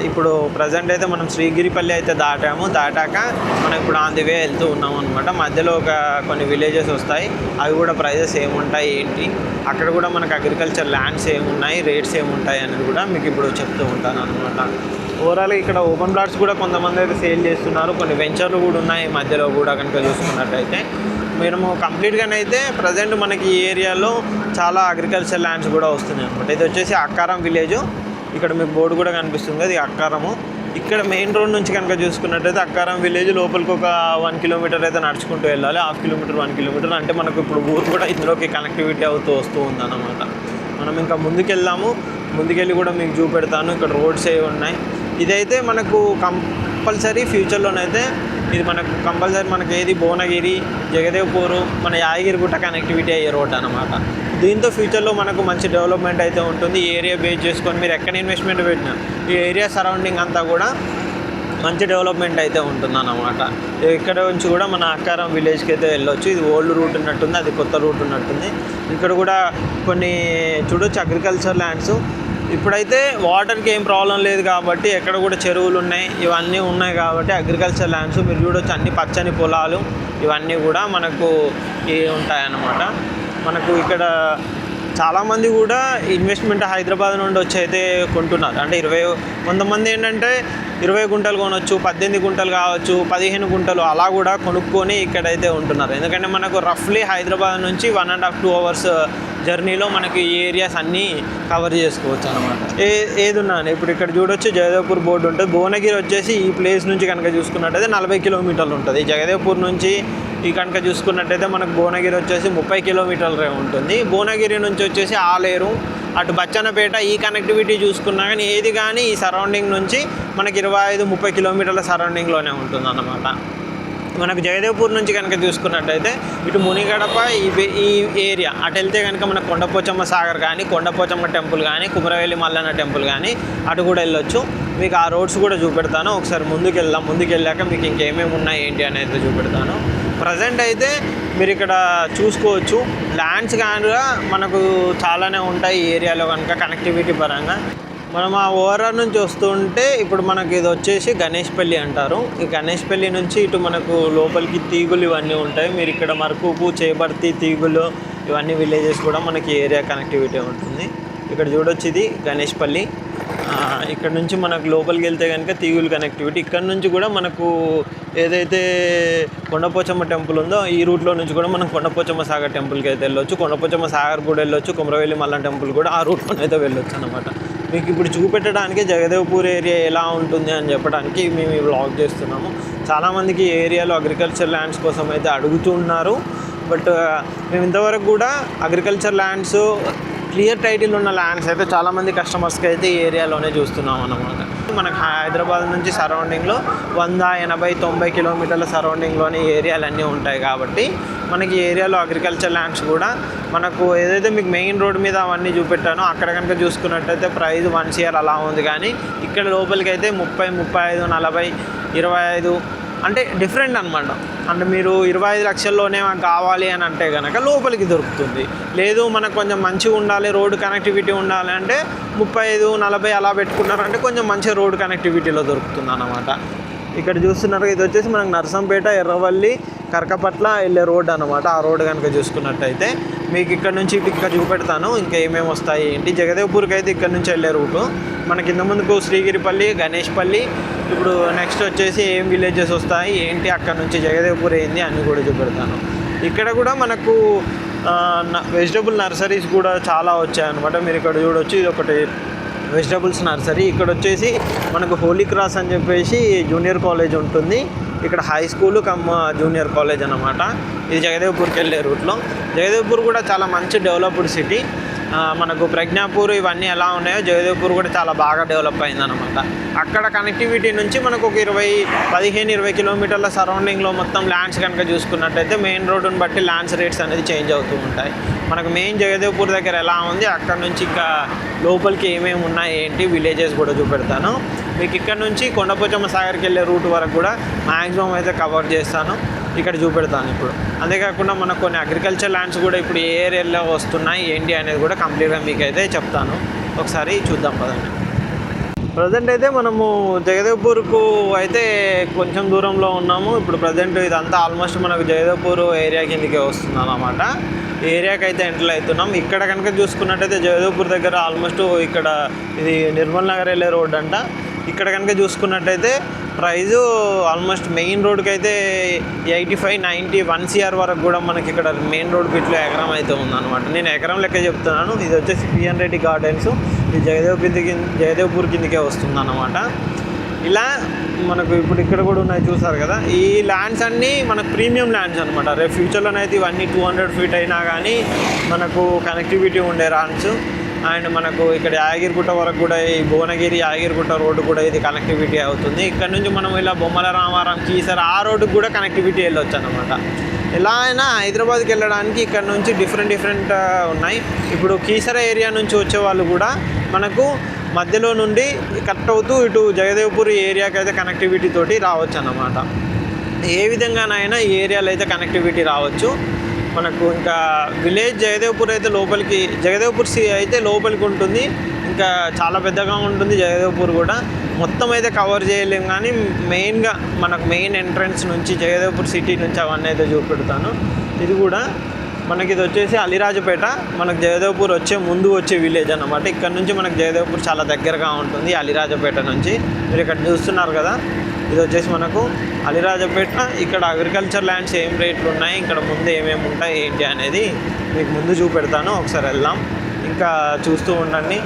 ఇప్పుడు ప్రజెంట్ అయితే మనం శ్రీగిరిపల్లి అయితే దాటాక మనం ఇప్పుడు ఆన్ ది వే వెళ్తూ ఉన్నాం అనమాట. మధ్యలో కొన్ని విలేజెస్ వస్తాయి, అవి కూడా ప్రైజెస్ ఏముంటాయి ఏంటి, అక్కడ కూడా మనకు అగ్రికల్చర్ ల్యాండ్స్ ఏమున్నాయి, రేట్స్ ఏముంటాయి అనేది కూడా మీకు ఇప్పుడు చెప్తూ ఉంటాను అనమాట. ఓవరాల్ ఇక్కడ ఓపెన్ ప్లాట్స్ కూడా కొంతమంది అయితే సేల్ చేస్తున్నారు, కొన్ని వెంచర్లు కూడా ఉన్నాయి మధ్యలో కూడా కనుక చూసుకున్నట్టయితే. మేము కంప్లీట్గానైతే ప్రజెంట్ మనకి ఈ ఏరియాలో చాలా అగ్రికల్చర్ ల్యాండ్స్ కూడా వస్తున్నాయి అనమాట. ఇది వచ్చేసి అక్కారం విలేజ్. ఇక్కడ మీకు బోర్డు కూడా కనిపిస్తుంది, అది అక్కారము. ఇక్కడ మెయిన్ రోడ్ నుంచి కనుక చూసుకున్నట్టయితే అక్కారం విలేజ్ లోపలికి ఒక 1 కిలోమీటర్ అయితే నడుచుకుంటూ వెళ్ళాలి. 1/2 కిలోమీటర్ 1 కిలోమీటర్ అంటే మనకు ఇప్పుడు ఊరు కూడా ఇందులోకి కనెక్టివిటీ వస్తూ ఉందన్నమాట. మనం ఇంకా ముందుకెళ్ళి కూడా మీకు చూపెడతాను. ఇక్కడ రోడ్స్ ఏ ఉన్నాయి. ఇదైతే మనకు కంపల్సరీ ఫ్యూచర్లోనైతే ఇది మనకు కంపల్సరీ మనకి ఏది భువనగిరి, జగదేవ్పూర్, మన యాదగిరిగుట్ట కనెక్టివిటీ అయ్యే రోడ్ అనమాట. దీంతో ఫ్యూచర్లో మనకు మంచి డెవలప్మెంట్ అయితే ఉంటుంది. ఈ ఏరియా బేస్ చేసుకొని మీరు ఎక్కడ ఇన్వెస్ట్మెంట్ పెట్టినా ఈ ఏరియా సరౌండింగ్ అంతా కూడా మంచి డెవలప్మెంట్ అయితే ఉంటుందన్నమాట. ఇక్కడ నుంచి కూడా మన అక్కారం విలేజ్కి అయితే వెళ్ళొచ్చు. ఇది ఓల్డ్ రూట్ ఉన్నట్టుంది, అది కొత్త రూట్ ఉన్నట్టుంది. ఇక్కడ కూడా కొన్ని చూడొచ్చు అగ్రికల్చర్ ల్యాండ్స్. ఇప్పుడైతే వాటర్కి ఏం ప్రాబ్లం లేదు కాబట్టి ఎక్కడ కూడా చెరువులు ఉన్నాయి, ఇవన్నీ ఉన్నాయి కాబట్టి అగ్రికల్చర్ ల్యాండ్స్ మీరు చూడొచ్చు. అన్ని పచ్చని పొలాలు ఇవన్నీ కూడా మనకు ఉంటాయన్నమాట. మనకు ఇక్కడ చాలామంది కూడా ఇన్వెస్ట్మెంట్ హైదరాబాద్ నుండి వచ్చి అయితే కొంటున్నారు. అంటే కొంతమంది ఏంటంటే 20 గుంటలు కొనవచ్చు, 18 గుంటలు కావచ్చు, 15 గుంటలు అలా కూడా కొనుక్కొని ఇక్కడైతే ఉంటున్నారు. ఎందుకంటే మనకు రఫ్లీ హైదరాబాద్ నుంచి 1.5 to 2 hours జర్నీలో మనకి ఈ ఏరియాస్ అన్నీ కవర్ చేసుకోవచ్చు అనమాట. ఏదున్నా ఇప్పుడు ఇక్కడ చూడొచ్చు జగదేవ్పూర్ బోర్డు ఉంటుంది. భువనగిరి వచ్చేసి ఈ ప్లేస్ నుంచి కనుక చూసుకున్నట్టయితే 40 కిలోమీటర్లు ఉంటుంది. జగదేవ్పూర్ నుంచి ఈ కనుక చూసుకున్నట్టయితే మనకు భువనగిరి వచ్చేసి 30 కిలోమీటర్లే ఉంటుంది. భువనగిరి నుంచి వచ్చేసి ఆలేరు, అటు బచ్చన్నపేట ఈ కనెక్టివిటీ చూసుకున్నా కానీ ఏది కానీ ఈ సరౌండింగ్ నుంచి మనకి 25-30 కిలోమీటర్ల సరౌండింగ్లోనే ఉంటుంది అన్నమాట. మనకు జగదేవ్పూర్ నుంచి కనుక చూసుకున్నట్టయితే ఇటు మునిగడప ఈ ఏరియా అటు వెళ్తే కనుక మనకు కొండపోచమ్మ సాగర్ కానీ, కొండపోచమ్మ టెంపుల్ కానీ, కుమరవెల్లి మల్లన్న టెంపుల్ కానీ అటు కూడా వెళ్ళొచ్చు. మీకు ఆ రోడ్స్ కూడా చూపెడతాను. ఒకసారి ముందుకెళ్ళాక మీకు ఇంకేమేమి ఉన్నాయి ఏంటి అనేది చూపెడతాను. ప్రజెంట్ అయితే మీరు ఇక్కడ చూసుకోవచ్చు ల్యాండ్స్ కానీ మనకు చాలానే ఉంటాయి ఈ ఏరియాలో కనుక కనెక్టివిటీ పరంగా. మనం ఆ ఓఆర్ఆర్ నుంచి వస్తుంటే ఇప్పుడు మనకి ఇది వచ్చేసి గణేష్పల్లి అంటారు. ఈ గణేష్పల్లి నుంచి ఇటు మనకు లోపలికి తీగులు ఇవన్నీ ఉంటాయి. మీరు ఇక్కడ మరకుపు, చేపర్తి, తీగులు ఇవన్నీ విలేజెస్ కూడా మనకి ఏరియా కనెక్టివిటీ ఉంటుంది. ఇక్కడ చూడొచ్చు ఇది గణేష్పల్లి. ఇక్కడ నుంచి మనకు లోపలికి వెళ్తే కనుక తీగులు కనెక్టివిటీ. ఇక్కడ నుంచి కూడా మనకు ఏదైతే కొండపోచమ్మ టెంపుల్ ఉందో ఈ రూట్లో నుంచి కూడా మనం కొండపోచమ్మ సాగర్ టెంపుల్కి అయితే వెళ్ళొచ్చు. కొండపోచమ్మ సాగర్ కూడా వెళ్ళొచ్చు. కుమరవెల్లి మల్లన్న టెంపుల్ కూడా ఆ రూట్లోనైతే వెళ్ళొచ్చు అనమాట. మీకు ఇప్పుడు చూపెట్టడానికి జగదేవ్పూర్ ఏరియా ఎలా ఉంటుంది అని చెప్పడానికి మేము ఈ వ్లాగ్ చేస్తున్నాము. చాలామందికి ఈ ఏరియాలో అగ్రికల్చర్ ల్యాండ్స్ కోసం అయితే అడుగుతున్నారు. బట్ మేము ఇంతవరకు కూడా అగ్రికల్చర్ ల్యాండ్స్ క్లియర్ టైటిల్ ఉన్న ల్యాండ్స్ అయితే చాలామంది కస్టమర్స్కి అయితే ఈ ఏరియాలోనే చూస్తున్నాం అన్నమాట. మనకు హైదరాబాద్ నుంచి సరౌండింగ్లో 180-90 కిలోమీటర్ల సరౌండింగ్లోని ఏరియాలన్నీ ఉంటాయి కాబట్టి మనకి ఈ ఏరియాలో అగ్రికల్చర్ ల్యాండ్స్ కూడా మనకు ఏదైతే మీకు మెయిన్ రోడ్ మీద అవన్నీ చూపెట్టానో అక్కడ కనుక చూసుకున్నట్టయితే ప్రైస్ 1 CR అలా ఉంది. కానీ ఇక్కడ లోపలికి అయితే 30, 35, 40, 25 అంటే డిఫరెంట్ అనమాట. అంటే మీరు 25 లక్షల్లోనే మాకు కావాలి అని అంటే కనుక లోపలికి దొరుకుతుంది. లేదు మనకు కొంచెం మంచిగా ఉండాలి, రోడ్డు కనెక్టివిటీ ఉండాలి అంటే 35, 40 అలా పెట్టుకున్నారంటే కొంచెం మంచిగా రోడ్డు కనెక్టివిటీలో దొరుకుతుంది అన్నమాట. ఇక్కడ చూస్తున్నారు ఇది వచ్చేసి మనకు నర్సంపేట, ఎర్రవల్లి, కరకపట్ల వెళ్ళే రోడ్ అనమాట. ఆ రోడ్ కనుక చూసుకున్నట్టయితే మీకు ఇక్కడ నుంచి ఇక్కడ చూపెడతాను ఇంకా ఏమేమి వస్తాయి ఏంటి. జగదేవ్పూర్కి అయితే ఇక్కడ నుంచి వెళ్ళే రూటు. మనకి ఇంత ముందుకు శ్రీగిరిపల్లి, గణేష్పల్లి, ఇప్పుడు నెక్స్ట్ వచ్చేసి ఏం విలేజెస్ వస్తాయి ఏంటి, అక్కడ నుంచి జగదేవ్పూర్ ఏంది అన్నీ కూడా చూపెడతాను. ఇక్కడ కూడా మనకు వెజిటబుల్ నర్సరీస్ కూడా చాలా వచ్చాయన్నమాట. మీరు ఇక్కడ చూడొచ్చు, ఇది ఒకటి వెజిటబుల్స్ నర్సరీ. ఇక్కడ వచ్చేసి మనకు హోలీ క్రాస్ అని చెప్పేసి జూనియర్ కాలేజ్ ఉంటుంది. ఇక్కడ high school come junior college అనమాట. ఇది జగదేవ్పూర్కి వెళ్ళే రూట్లో. జగదేవ్పూర్ కూడా చాలా మంచి డెవలప్డ్ సిటీ. మనకు ప్రజ్ఞాపూర్ ఇవన్నీ ఎలా ఉన్నాయో జగదేవ్పూర్ కూడా చాలా బాగా డెవలప్ అయిందనమాట. అక్కడ కనెక్టివిటీ నుంచి మనకు ఒక 15-20 కిలోమీటర్ల సరౌండింగ్లో మొత్తం ల్యాండ్స్ కనుక చూసుకున్నట్టయితే మెయిన్ రోడ్డుని బట్టి ల్యాండ్స్ రేట్స్ అనేది చేంజ్ అవుతూ ఉంటాయి. మనకు మెయిన్ జగదేవ్పూర్ దగ్గర ఎలా ఉంది, అక్కడ నుంచి ఇంకా లోపలికి ఏమేమి ఉన్నాయి ఏంటి విలేజెస్ కూడా చూపెడతాను. మీకు ఇక్కడ నుంచి కొండపోచమ్మ సాగర్కి వెళ్ళే రూట్ వరకు కూడా మ్యాక్సిమం అయితే కవర్ చేస్తాను, ఇక్కడ చూపెడతాను ఇప్పుడు. అంతేకాకుండా మనకు కొన్ని అగ్రికల్చర్ ల్యాండ్స్ కూడా ఇప్పుడు ఏ ఏరియాలో వస్తున్నాయి ఏంటి అనేది కూడా కంప్లీట్గా మీకు అయితే చెప్తాను. ఒకసారి చూద్దాం పదండి. ప్రజెంట్ అయితే మనము జగదేవ్పూర్కు అయితే కొంచెం దూరంలో ఉన్నాము. ఇప్పుడు ప్రజెంట్ ఇదంతా ఆల్మోస్ట్ మనకు జగదేవ్పూర్ ఏరియా కిందకే వస్తుంది అన్నమాట. ఏరియాకి అయితే ఎంటర్ అవుతున్నాం. ఇక్కడ కనుక చూసుకున్నట్టయితే జగదేవ్పూర్ దగ్గర ఆల్మోస్ట్ ఇక్కడ ఇది నిర్మల్ నగర్ వెళ్ళే రోడ్ అంట. ఇక్కడ కనుక చూసుకున్నట్టయితే ప్రైజు ఆల్మోస్ట్ మెయిన్ రోడ్కి అయితే 85, 90, 1 CR వరకు కూడా మనకి ఇక్కడ మెయిన్ రోడ్ బిట్లో ఎకరం అయితే ఉందన్నమాట. నేను ఎకరం లెక్క చెప్తున్నాను. ఇది వచ్చేసి పిఎన్ రెడ్డి గార్డెన్స్. ఇది జగదేవ్పూర్ కిందకే వస్తుంది అన్నమాట. ఇలా మనకు ఇప్పుడు ఇక్కడ కూడా ఉన్నాయి చూసారు కదా. ఈ ల్యాండ్స్ అన్నీ మనకు ప్రీమియం ల్యాండ్స్ అనమాట. రేపు ఫ్యూచర్లోనైతే ఇవన్నీ 200 ఫీట్ అయినా కానీ మనకు కనెక్టివిటీ ఉండే ల్యాండ్స్. అండ్ మనకు ఇక్కడ యాగిరిగుట్ట వరకు కూడా ఈ భువనగిరి యాగిరిగుట్ట రోడ్డు కూడా ఇది కనెక్టివిటీ అవుతుంది. ఇక్కడ నుంచి మనం ఇలా బొమ్మల రామారం, కీసర ఆ రోడ్డుకు కూడా కనెక్టివిటీ వెళ్ళొచ్చు అనమాట. ఎలా అయినా హైదరాబాద్కి వెళ్ళడానికి ఇక్కడ నుంచి డిఫరెంట్ ఉన్నాయి. ఇప్పుడు కీసర ఏరియా నుంచి వచ్చే వాళ్ళు కూడా మనకు మధ్యలో నుండి కట్ అవుతూ ఇటు జగదేవ్పూర్ ఏరియాకి అయితే కనెక్టివిటీ తోటి రావచ్చు అన్నమాట. ఏ విధంగానైనా ఈ ఏరియాలో అయితే కనెక్టివిటీ రావచ్చు మనకు. ఇంకా విలేజ్ జగదేవ్పూర్ అయితే లోపలికి, జగదేవ్పూర్ అయితే లోపలికి ఉంటుంది. ఇంకా చాలా పెద్దగా ఉంటుంది జగదేవ్పూర్ కూడా. మొత్తం అయితే కవర్ చేయలేము కానీ మెయిన్గా మనకు మెయిన్ ఎంట్రన్స్ నుంచి జగదేవ్పూర్ సిటీ నుంచి అవన్నీ అయితే చూపెడతాను. ఇది కూడా మనకి ఇది వచ్చేసి అలీరాజపేట. మనకు జగదేవ్పూర్ ముందు వచ్చే విలేజ్ అన్నమాట. ఇక్కడ నుంచి మనకు జగదేవ్పూర్ చాలా దగ్గరగా ఉంటుంది అలీరాజపేట నుంచి. మీరు ఇక్కడ చూస్తున్నారు కదా, ఇది వచ్చేసి మనకు అలీరాజపేట. ఇక్కడ అగ్రికల్చర్ ల్యాండ్స్ ఏం రేట్లు ఉన్నాయి, ఇక్కడ ముందు ఏమేమి ఉంటాయి ఏంటి అనేది మీకు ముందు చూపెడతాను. ఒకసారి వెళ్దాం, ఇంకా చూస్తూ ఉండండి.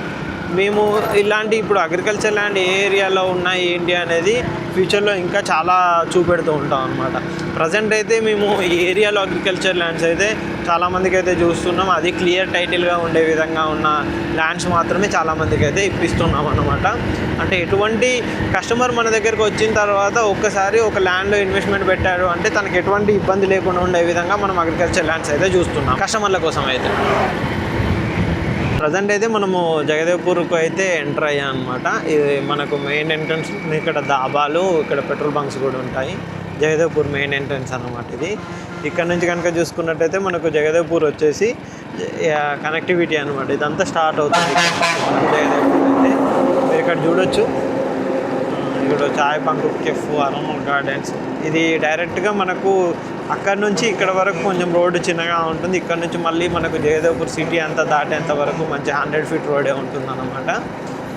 మేము ఇలాంటి ఇప్పుడు అగ్రికల్చర్ ల్యాండ్ ఏ ఏరియాలో ఉన్నాయి ఏంటి అనేది ఫ్యూచర్లో ఇంకా చాలా చూపెడుతూ ఉంటాం అన్నమాట. ప్రజెంట్ అయితే మేము ఈ ఏరియాలో అగ్రికల్చర్ ల్యాండ్స్ అయితే చాలామందికి అయితే చూస్తున్నాం. అది క్లియర్ టైటిల్గా ఉండే విధంగా ఉన్న ల్యాండ్స్ మాత్రమే చాలామందికి అయితే ఇప్పిస్తున్నాం అన్నమాట. అంటే ఎటువంటి కస్టమర్ మన దగ్గరకు వచ్చిన తర్వాత ఒక్కసారి ఒక ల్యాండ్లో ఇన్వెస్ట్మెంట్ పెట్టాడు అంటే తనకు ఎటువంటి ఇబ్బంది లేకుండా ఉండే విధంగా మనం అగ్రికల్చర్ ల్యాండ్స్ అయితే చూస్తున్నాం కస్టమర్ల కోసం అయితే. ప్రజెంట్ అయితే మనము జగదేవ్పూర్కు అయితే ఎంటర్ అయ్యాం అనమాట. ఇది మనకు మెయిన్ ఎంట్రన్స్. ఇక్కడ దాబాలు, ఇక్కడ పెట్రోల్ బంక్స్ కూడా ఉంటాయి. జగదేవ్పూర్ మెయిన్ ఎంట్రన్స్ అన్నమాట ఇది. ఇక్కడ నుంచి కనుక చూసుకున్నట్టయితే మనకు జగదేవ్పూర్ వచ్చేసి కనెక్టివిటీ అనమాట. ఇదంతా స్టార్ట్ అవుతుంది జగదేవ్పూర్ అయితే. మీరు ఇక్కడ చూడొచ్చు, ఇక్కడ చాయ్ బంక్, కెఫ్, అరోమా గార్డెన్స్. ఇది డైరెక్ట్గా మనకు అక్కడ నుంచి ఇక్కడ వరకు కొంచెం రోడ్డు చిన్నగా ఉంటుంది. ఇక్కడ నుంచి మళ్ళీ మనకు జగదేవ్పూర్ సిటీ అంతా దాటేంత వరకు మంచి 100 ఫీట్ రోడే ఉంటుంది అన్నమాట.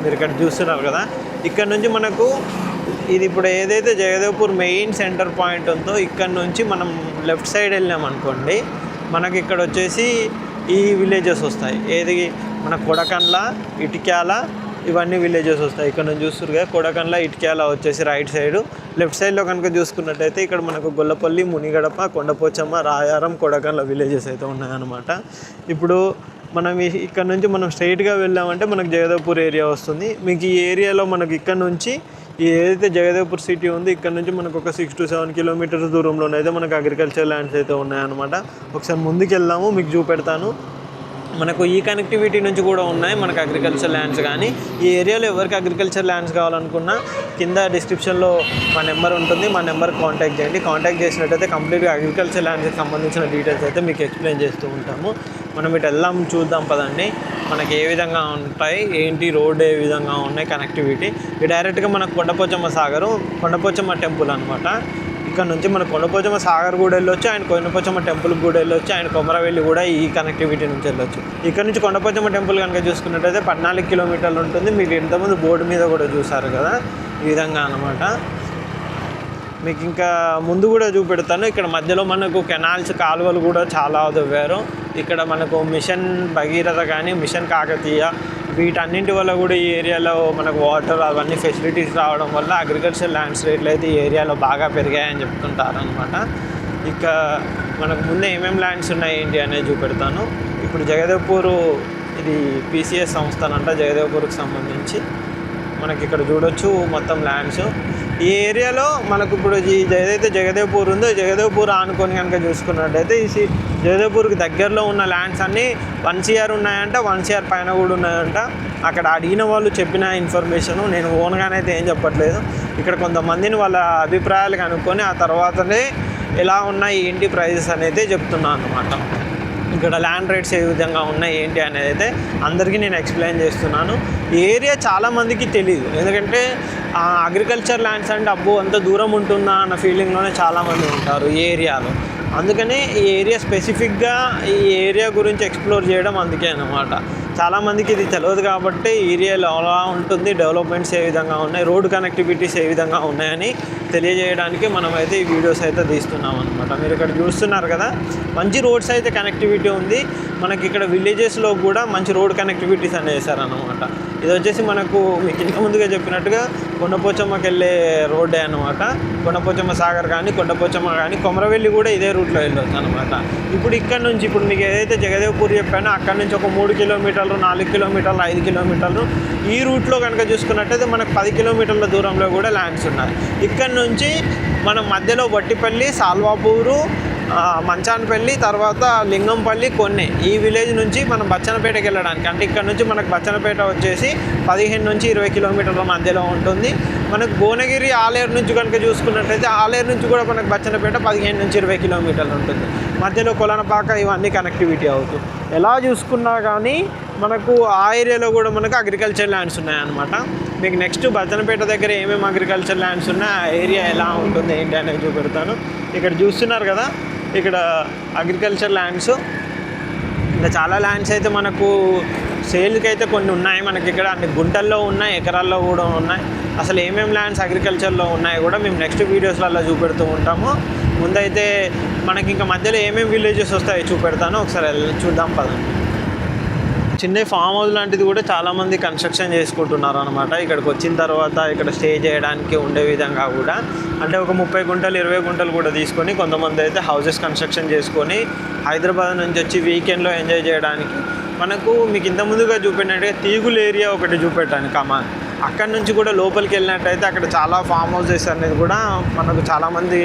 మీరు ఇక్కడ చూస్తున్నారు కదా, ఇక్కడ నుంచి మనకు ఇది ఇప్పుడు ఏదైతే జగదేవ్పూర్ మెయిన్ సెంటర్ పాయింట్ ఉందో ఇక్కడ నుంచి మనం లెఫ్ట్ సైడ్ వెళ్ళాం అనుకోండి, మనకి ఇక్కడ వచ్చేసి ఈ విలేజెస్ వస్తాయి. ఏది మన కొడకండ్ల, ఇటిక్యాల, ఇవన్నీ విలేజెస్ వస్తాయి. ఇక్కడ నుంచి చూస్తారు కదా, కొడకండ్ల, ఇటిక్యాల వచ్చేసి రైట్ సైడు. లెఫ్ట్ సైడ్లో కనుక చూసుకున్నట్టయితే ఇక్కడ మనకు గొల్లపల్లి, మునిగడప, కొండపోచమ్మ, రాయారం, కొడకండ్ల విలేజెస్ అయితే ఉన్నాయన్నమాట. ఇప్పుడు మనం ఇక్కడ నుంచి మనం స్ట్రైట్గా వెళ్ళామంటే మనకు జగదేవ్పూర్ ఏరియా వస్తుంది. మీకు ఈ ఏరియాలో మనకి ఇక్కడ నుంచి ఏదైతే జగదేవ్పూర్ సిటీ ఉంది ఇక్కడ నుంచి మనకు ఒక 6 to 7 కిలోమీటర్స్ దూరంలోనైతే మనకు అగ్రికల్చర్ ల్యాండ్స్ అయితే ఉన్నాయన్నమాట. ఒకసారి ముందుకు వెళ్దాము, మీకు చూపెడతాను. మనకు ఈ కనెక్టివిటీ నుంచి కూడా ఉన్నాయి మనకు అగ్రికల్చర్ ల్యాండ్స్. కానీ ఈ ఏరియాలో ఎవరికి అగ్రికల్చర్ ల్యాండ్స్ కావాలనుకున్నా కింద డిస్క్రిప్షన్లో మా నెంబర్ ఉంటుంది, మా నెంబర్కి కాంటాక్ట్ చేయండి. కాంటాక్ట్ చేసినట్టయితే కంప్లీట్గా అగ్రికల్చర్ ల్యాండ్స్కి సంబంధించిన డీటెయిల్స్ అయితే మీకు ఎక్స్ప్లెయిన్ చేస్తూ ఉంటాము. మనం ఇటు వెళ్దాం, చూద్దాం పదండి మనకి ఏ విధంగా ఉంటాయి, ఏంటి రోడ్ ఏ విధంగా ఉన్నాయి, కనెక్టివిటీ. ఇది డైరెక్ట్గా మనకు కొండపోచమ్మ సాగరు, కొండపోచమ్మ టెంపుల్ అనమాట. ఇక్కడ నుంచి మన కొండపోచమ్మ సాగర్ కూడా వెళ్ళొచ్చు, ఆయన కొండపోచమ్మ టెంపుల్కి కూడా వెళ్ళొచ్చు, ఆయన కొమరవెల్లి కూడా ఈ కనెక్టివిటీ నుంచి వెళ్ళొచ్చు. ఇక్కడ నుంచి కొండపోచమ్మ టెంపుల్ కనుక చూసుకున్నట్టయితే 14 కిలోమీటర్లు ఉంటుంది. మీకు ఇంతకుముందు బోర్డు మీద కూడా చూసారు కదా, ఈ విధంగా అనమాట. మీకు ఇంకా ముందు కూడా చూపెడతాను. ఇక్కడ మధ్యలో మనకు కెనాల్స్, కాలువలు కూడా చాలా తవ్వారు. ఇక్కడ మనకు మిషన్ భగీరథ కానీ, మిషన్ కాకతీయ, వీటన్నింటి వల్ల కూడా ఈ ఏరియాలో మనకు వాటర్ అవన్నీ ఫెసిలిటీస్ రావడం వల్ల అగ్రికల్చర్ ల్యాండ్స్ రేట్లు అయితే ఈ ఏరియాలో బాగా పెరిగాయని చెప్తుంటారు అనమాట. ఇక మనకు ముందే ఏమేమి ల్యాండ్స్ ఉన్నాయి ఏంటి అనేది చూపెడతాను. ఇప్పుడు జగదేవ్పూర్ ఇది PCS సంస్థనంట, జగదేవ్పూర్కి సంబంధించి మనకి ఇక్కడ చూడొచ్చు మొత్తం ల్యాండ్స్. ఈ ఏరియాలో మనకు ఇప్పుడు ఏదైతే జగదేవ్పూర్ ఉందో జగదేవ్పూర్ ఆనుకొని కనుక చూసుకున్నట్టయితే ఈ జగదేవ్పూర్కి దగ్గరలో ఉన్న ల్యాండ్స్ అన్నీ 1 CR ఉన్నాయంట, 1 CR పైన కూడా ఉన్నాయంట. అక్కడ అడిగిన వాళ్ళు చెప్పిన ఇన్ఫర్మేషను, నేను ఓన్గానైతే ఏం చెప్పట్లేదు. ఇక్కడ కొంతమందిని వాళ్ళ అభిప్రాయాలు కనుక్కొని ఆ తర్వాతనే ఎలా ఉన్నాయి ఏంటి ప్రైజెస్ అనేది చెప్తున్నాను అనమాట. ఇక్కడ ల్యాండ్ రేట్స్ ఏ విధంగా ఉన్నాయి ఏంటి అనేది అయితే అందరికీ నేను ఎక్స్ప్లెయిన్ చేస్తున్నాను. ఈ ఏరియా చాలామందికి తెలియదు, ఎందుకంటే అగ్రికల్చర్ ల్యాండ్స్ అంటే అబ్బో అంత దూరం ఉంటుందా అన్న ఫీలింగ్లోనే చాలామంది ఉంటారు ఈ ఏరియాలో. అందుకనే ఈ ఏరియా స్పెసిఫిక్గా ఈ ఏరియా గురించి ఎక్స్ప్లోర్ చేయడం అందుకే అన్నమాట. చాలామందికి ఇది తెలియదు కాబట్టి ఏరియాలో ఎలా ఉంటుంది, డెవలప్మెంట్స్ ఏ విధంగా ఉన్నాయి, రోడ్ కనెక్టివిటీస్ ఏ విధంగా ఉన్నాయని తెలియజేయడానికి మనమైతే ఈ వీడియోస్ అయితే తీస్తున్నాం అనమాట. మీరు ఇక్కడ చూస్తున్నారు కదా, మంచి రోడ్స్ అయితే కనెక్టివిటీ ఉంది. మనకి ఇక్కడ విలేజెస్లో కూడా మంచి రోడ్ కనెక్టివిటీస్ అని వేశారనమాట. ఇది వచ్చేసి మనకు మీకు ఇంత ముందుగా చెప్పినట్టుగా కొండపోచమ్మకి వెళ్ళే రోడ్డే అనమాట. కొండపోచమ్మ సాగర్ కానీ, కొండపోచమ్మ కానీ, కొమరవెల్లి కూడా ఇదే రూట్లో వెళ్ళొచ్చు అనమాట. ఇప్పుడు ఇక్కడ నుంచి ఇప్పుడు మీకు ఏదైతే జగదేవ్పూర్ చెప్పానో అక్కడ నుంచి ఒక 3 కిలోమీటర్లు, 4 కిలోమీటర్లు, 5 కిలోమీటర్లు ఈ రూట్లో కనుక చూసుకున్నట్టయితే మనకు 10 కిలోమీటర్ల దూరంలో కూడా ల్యాండ్స్ ఉన్నాయి. ఇక్కడ నుంచి మనం మధ్యలో వట్టిపల్లి, సాల్వాపూరు, మంచానపల్లి, తర్వాత లింగంపల్లి, కొన్ని ఈ విలేజ్ నుంచి మనం బచ్చన్నపేటకి వెళ్ళడానికి, అంటే ఇక్కడ నుంచి మనకు బచ్చన్నపేట వచ్చేసి 15 నుంచి 20 కిలోమీటర్ల మధ్యలో ఉంటుంది. మనకు భువనగిరి, ఆలేరు నుంచి కనుక చూసుకున్నట్టయితే ఆలేరు నుంచి కూడా మనకు బచ్చన్నపేట 15 నుంచి 20 కిలోమీటర్లు ఉంటుంది. మధ్యలో కొలనపాక ఇవన్నీ కనెక్టివిటీ అవుతుంది. ఎలా చూసుకున్నా కానీ మనకు ఆ ఏరియాలో కూడా మనకు అగ్రికల్చర్ ల్యాండ్స్ ఉన్నాయన్నమాట. మీకు నెక్స్ట్ బచ్చన్నపేట దగ్గర ఏమేమి అగ్రికల్చర్ ల్యాండ్స్ ఉన్నాయి, ఆ ఏరియా ఎలా ఉంటుంది ఏంటి అనేది చూపెడతాను. ఇక్కడ చూస్తున్నారు కదా, ఇక్కడ అగ్రికల్చర్ ల్యాండ్స్, ఇంకా చాలా ల్యాండ్స్ అయితే మనకు సేల్కి అయితే కొన్ని ఉన్నాయి మనకి ఇక్కడ. అన్ని గుంటల్లో ఉన్నాయి, ఎకరాల్లో కూడా ఉన్నాయి. అసలు ఏమేమి ల్యాండ్స్ అగ్రికల్చర్లో ఉన్నాయో కూడా మేము నెక్స్ట్ వీడియోస్లలో చూపెడుతూ ఉంటాము. ముందైతే మనకి ఇంకా మధ్యలో ఏమేమి విలేజెస్ వస్తాయో చూపెడతాను, ఒకసారి చూద్దాం పదండి. చిన్న ఫామ్ హౌస్ లాంటిది కూడా చాలామంది కన్స్ట్రక్షన్ చేసుకుంటున్నారు అనమాట. ఇక్కడికి వచ్చిన తర్వాత ఇక్కడ స్టే చేయడానికి ఉండే విధంగా కూడా, అంటే ఒక 30 గుంటలు 20 గుంటలు కూడా తీసుకొని కొంతమంది అయితే హౌసెస్ కన్స్ట్రక్షన్ చేసుకొని హైదరాబాద్ నుంచి వచ్చి వీకెండ్లో ఎంజాయ్ చేయడానికి. మనకు మీకు ఇంత ముందుగా చూపెట్టినట్టుగా తీగులు ఏరియా ఒకటి చూపెట్టాను కమాన్, అక్కడ నుంచి కూడా లోపలికి వెళ్ళినట్టయితే అక్కడ చాలా ఫామ్ హౌసెస్ అనేది కూడా మనకు చాలామంది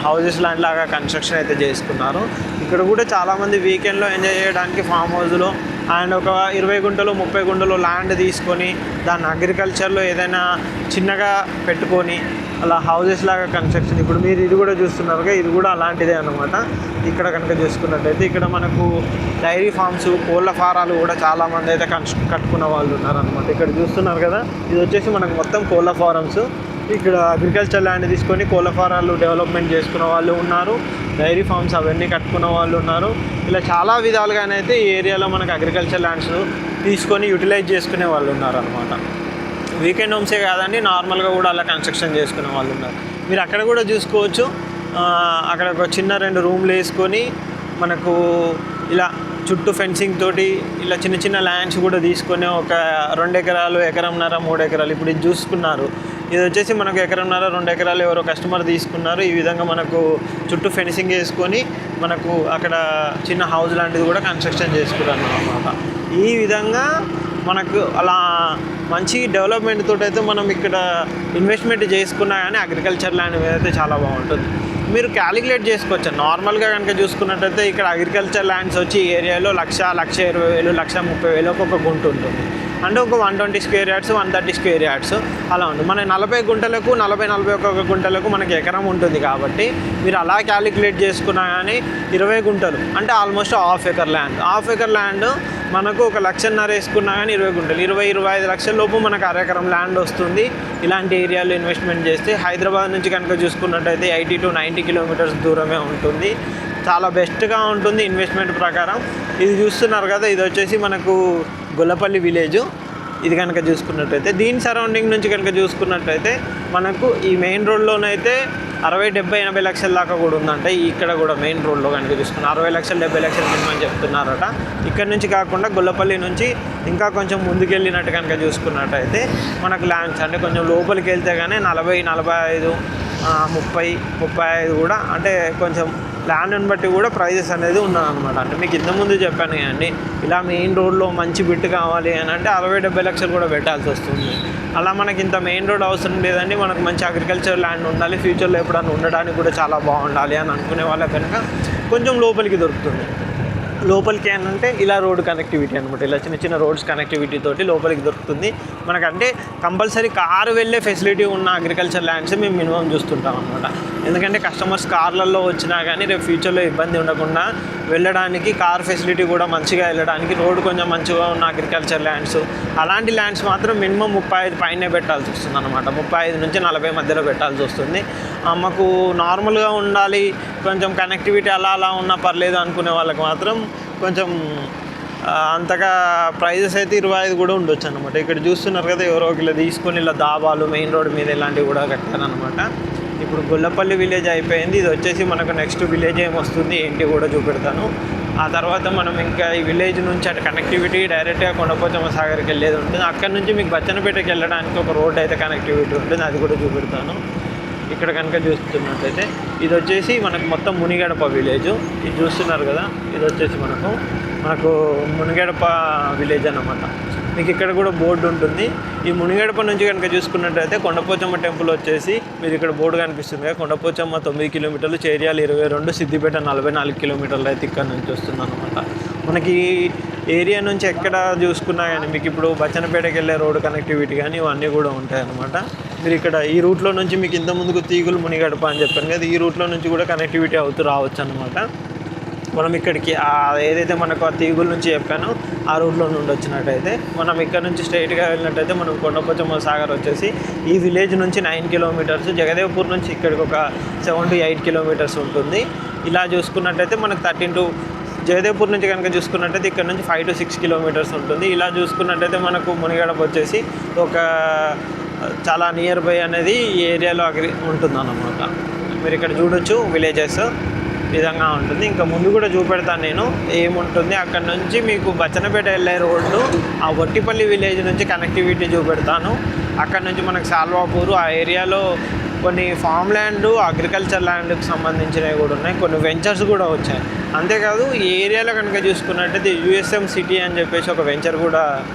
హౌసెస్ ల్యాండ్ లాగా కన్స్ట్రక్షన్ అయితే చేసుకున్నారు. ఇక్కడ కూడా చాలామంది వీకెండ్లో ఎంజాయ్ చేయడానికి ఫామ్ హౌస్లో అండ్ ఒక 20 గుంటలు 30 గుంటలు ల్యాండ్ తీసుకొని దాన్ని అగ్రికల్చర్లో ఏదైనా చిన్నగా పెట్టుకొని అలా హౌసెస్ లాగా కన్స్ట్రక్షన్. ఇప్పుడు మీరు ఇది కూడా చూస్తున్నారుగా, ఇది కూడా అలాంటిదే అన్నమాట. ఇక్కడ కనుక చూసుకున్నట్టయితే ఇక్కడ మనకు డైరీ ఫార్మ్స్, కోళ్ళ ఫారాలు కూడా చాలామంది అయితే కట్టుకున్న వాళ్ళు ఉన్నారనమాట. ఇక్కడ చూస్తున్నారు కదా, ఇది వచ్చేసి మనకు మొత్తం కోళ్ళ ఫారమ్స్. ఇక్కడ అగ్రికల్చర్ ల్యాండ్ తీసుకొని కోళ్ళ ఫారాలు డెవలప్మెంట్ చేసుకున్న వాళ్ళు ఉన్నారు, డైరీ ఫార్మ్స్ అవన్నీ కట్టుకున్న వాళ్ళు ఉన్నారు. ఇలా చాలా విధాలుగానైతే ఈ ఏరియాలో మనకు అగ్రికల్చర్ ల్యాండ్స్ తీసుకొని యూటిలైజ్ చేసుకునే వాళ్ళు ఉన్నారు అనమాట. వీకెండ్ హోమ్సే కాదండి, నార్మల్గా కూడా అలా కన్స్ట్రక్షన్ చేసుకునే వాళ్ళు ఉన్నారు. మీరు అక్కడ కూడా చూసుకోవచ్చు. అక్కడ ఒక చిన్న 2 రూమ్లు వేసుకొని మనకు ఇలా చుట్టూ ఫెన్సింగ్ తోటి ఇలా చిన్న చిన్న ల్యాండ్స్ కూడా తీసుకొని ఒక 2 ఎకరాలు, 1.5 ఎకరం, 3 ఎకరాలు ఇప్పుడు ఇది చూసుకున్నారు. ఇది వచ్చేసి మనకు 1.5 ఎకరం, 2 ఎకరాలు ఎవరో కస్టమర్ తీసుకున్నారు. ఈ విధంగా మనకు చుట్టూ ఫెన్సింగ్ వేసుకొని మనకు అక్కడ చిన్న హౌస్ లాంటిది కూడా కన్స్ట్రక్షన్ చేసుకున్నారు అన్నమాట. ఈ విధంగా మనకు అలా మంచి డెవలప్మెంట్ తోటి అయితే మనం ఇక్కడ ఇన్వెస్ట్మెంట్ చేసుకున్నా కానీ అగ్రికల్చర్ ల్యాండ్ మీద అయితే చాలా బాగుంటుంది. మీరు క్యాలిక్యులేట్ చేసుకోవచ్చు. నార్మల్గా కనుక చూసుకున్నట్టయితే ఇక్కడ అగ్రికల్చర్ ల్యాండ్స్ వచ్చి ఈ ఏరియాలో 1,20,000, 1,30,000 ఒక గుంట ఉంటుంది. అంటే ఒక 120 స్క్వేర్ యార్డ్స్, 130 స్క్వేర్ యార్డ్స్ అలా ఉంటుంది. మన 40 గుంటలకు, 40-41 గుంటలకు మనకి ఎకరం ఉంటుంది కాబట్టి మీరు అలా క్యాలిక్యులేట్ చేసుకున్నా కానీ 20 గుంటలు అంటే ఆల్మోస్ట్ హాఫ్ ఎకర్ ల్యాండ్ మనకు 1,50,000 వేసుకున్నా కానీ 20 గుంటలు, 20-25 లక్షల లోపు మనకు 1/2 ఎకరం ల్యాండ్ వస్తుంది. ఇలాంటి ఏరియాలో ఇన్వెస్ట్మెంట్ చేస్తే హైదరాబాద్ నుంచి కనుక చూసుకున్నట్టయితే 80-90 కిలోమీటర్స్ దూరమే ఉంటుంది. చాలా బెస్ట్గా ఉంటుంది ఇన్వెస్ట్మెంట్ ప్రకారం. ఇది చూస్తున్నారు కదా, ఇది వచ్చేసి మనకు గొల్లపల్లి విలేజ్. ఇది కనుక చూసుకున్నట్టయితే దీని సరౌండింగ్ నుంచి కనుక చూసుకున్నట్టయితే మనకు ఈ మెయిన్ రోడ్లోనైతే 60-70-80 లక్షల దాకా కూడా ఉందంట. ఇక్కడ కూడా మెయిన్ రోడ్లో కనుక చూసుకున్న 60 లక్షలు 70 లక్షలు మినిమం చెప్తున్నారట. ఇక్కడ నుంచి కాకుండా గొల్లపల్లి నుంచి ఇంకా కొంచెం ముందుకెళ్ళినట్టు కనుక చూసుకున్నట్టయితే మనకు ల్యాండ్స్ అంటే కొంచెం లోపలికి వెళ్తే కానీ 40-45, 30-35 కూడా అంటే కొంచెం ల్యాండ్ని బట్టి కూడా ప్రైజెస్ అనేది ఉన్నదన్నమాట. అంటే మీకు ఇంతకుముందు చెప్పాను కదండి, ఇలా మెయిన్ రోడ్లో మంచి బిట్ కావాలి అని అంటే 60-70 లక్షలు కూడా పెట్టాల్సి వస్తుంది. అలా మనకి ఇంత మెయిన్ రోడ్ అవసరం లేదండి, మనకు మంచి అగ్రికల్చర్ ల్యాండ్ ఉండాలి, ఫ్యూచర్లో ఎప్పుడైనా ఉండడానికి కూడా చాలా బాగుండాలి అని అనుకునే వాళ్ళకి కనుక కొంచెం లోపలికి దొరుకుతుంది. లోపలికి ఏంటంటే ఇలా రోడ్ కనెక్టివిటీ అనమాట, ఇలా చిన్న చిన్న రోడ్స్ కనెక్టివిటీ తోటి లోపలికి దొరుకుతుంది మనకంటే. కంపల్సరీ కారు వెళ్ళే ఫెసిలిటీ ఉన్న అగ్రికల్చర్ ల్యాండ్స్ మేము మినిమం చూస్తుంటాం అనమాట. ఎందుకంటే కస్టమర్స్ కార్లలో వచ్చినా కానీ రేపు ఫ్యూచర్లో ఇబ్బంది ఉండకుండా వెళ్ళడానికి కార్ ఫెసిలిటీ కూడా మంచిగా వెళ్ళడానికి రోడ్ కొంచెం మంచిగా ఉన్న అగ్రికల్చర్ ల్యాండ్స్, అలాంటి ల్యాండ్స్ మాత్రం మినిమం 35 పైనే పెట్టాల్సి వస్తుంది అనమాట. 35-40 మధ్యలో పెట్టాల్సి వస్తుంది. మాకు నార్మల్గా ఉండాలి, కొంచెం కనెక్టివిటీ అలా ఉన్నా పర్లేదు అనుకునే వాళ్ళకి మాత్రం కొంచెం అంతగా ప్రైజెస్ అయితే 25 కూడా ఉండొచ్చు అనమాట. ఇక్కడ చూస్తున్నారు కదా, ఎవరో ఇలా తీసుకొని ఇలా దాబాలు మెయిన్ రోడ్ మీద ఇలాంటివి కూడా కట్టారనమాట. ఇప్పుడు గొల్లపల్లి విలేజ్ అయిపోయింది. ఇది వచ్చేసి మనకు నెక్స్ట్ విలేజ్ ఏమొస్తుంది ఏంటి కూడా చూపెడతాను. ఆ తర్వాత మనం ఇంకా ఈ విలేజ్ నుంచి అటు కనెక్టివిటీ డైరెక్ట్గా కొండపోచమ్మ సాగర్కి వెళ్ళేది ఉంటుంది. అక్కడ నుంచి మీకు బచ్చన్నపేటకి వెళ్ళడానికి ఒక రోడ్ అయితే కనెక్టివిటీ ఉంటుంది, అది కూడా చూపెడతాను. ఇక్కడ కనుక చూస్తున్నట్టయితే ఇది వచ్చేసి మనకు మొత్తం మునిగడప విలేజ్. ఇది చూస్తున్నారు కదా, ఇది వచ్చేసి మనకు మునిగడప విలేజ్ అన్నమాట. మీకు ఇక్కడ కూడా బోర్డు ఉంటుంది. ఈ మునిగడప నుంచి కనుక చూసుకున్నట్టయితే కొండపోచమ్మ టెంపుల్ వచ్చేసి మీరు ఇక్కడ బోర్డు కనిపిస్తుంది కదా, కొండపోచమ్మ 9 కిలోమీటర్లు, చేర్యాల 22, సిద్దిపేట 44 కిలోమీటర్లు అయితే ఇక్కడ నుంచి వస్తుంది అనమాట. మనకి ఏరియా నుంచి ఎక్కడ చూసుకున్నా కానీ మీకు ఇప్పుడు బచ్చన్నపేటకి వెళ్ళే రోడ్డు కనెక్టివిటీ కానీ ఇవన్నీ కూడా ఉంటాయి అన్నమాట. మీరు ఇక్కడ ఈ రూట్లో నుంచి మీకు ఇంత ముందుకు తీగులు మునిగడప అని చెప్పాను కదా, ఈ రూట్లో నుంచి కూడా కనెక్టివిటీ అవుతూ రావచ్చు అనమాట. మనం ఇక్కడికి ఏదైతే మనకు ఆ తీగుల నుంచి చెప్పానో ఆ రూట్లో నుండి వచ్చినట్టయితే మనం ఇక్కడ నుంచి స్ట్రైట్గా వెళ్ళినట్టయితే మనం కొండపోచమ్మ సాగర్ వచ్చేసి ఈ విలేజ్ నుంచి 9 కిలోమీటర్స్, జగదేవ్పూర్ నుంచి ఇక్కడికి ఒక 7-8 కిలోమీటర్స్ ఉంటుంది. ఇలా చూసుకున్నట్టయితే మనకు 13 జగదేవ్పూర్ నుంచి కనుక చూసుకున్నట్టయితే ఇక్కడ నుంచి 5-6 కిలోమీటర్స్ ఉంటుంది. ఇలా చూసుకున్నట్టయితే మనకు మునిగడప వచ్చేసి ఒక చాలా నియర్ బై అనేది ఈ ఏరియాలో ఉంటుందన్నమాట. మీరు ఇక్కడ చూడొచ్చు విలేజెస్ విధంగా ఉంటుంది. ఇంకా ముందు కూడా చూపెడతాను నేను ఏముంటుంది. అక్కడ నుంచి మీకు బచ్చన్నపేట వెళ్ళే రోడ్డు ఆ వట్టిపల్లి విలేజ్ నుంచి కనెక్టివిటీ చూపెడతాను. అక్కడ నుంచి మనకు సాల్వాపూరు ఆ ఏరియాలో కొన్ని ఫామ్ ల్యాండ్, అగ్రికల్చర్ ల్యాండ్కి సంబంధించినవి కూడా ఉన్నాయి, కొన్ని వెంచర్స్ కూడా వచ్చాయి. అంతేకాదు ఈ ఏరియాలో కనుక చూసుకున్నట్టయితే USM సిటీ అని చెప్పేసి ఒక వెంచర్ కూడా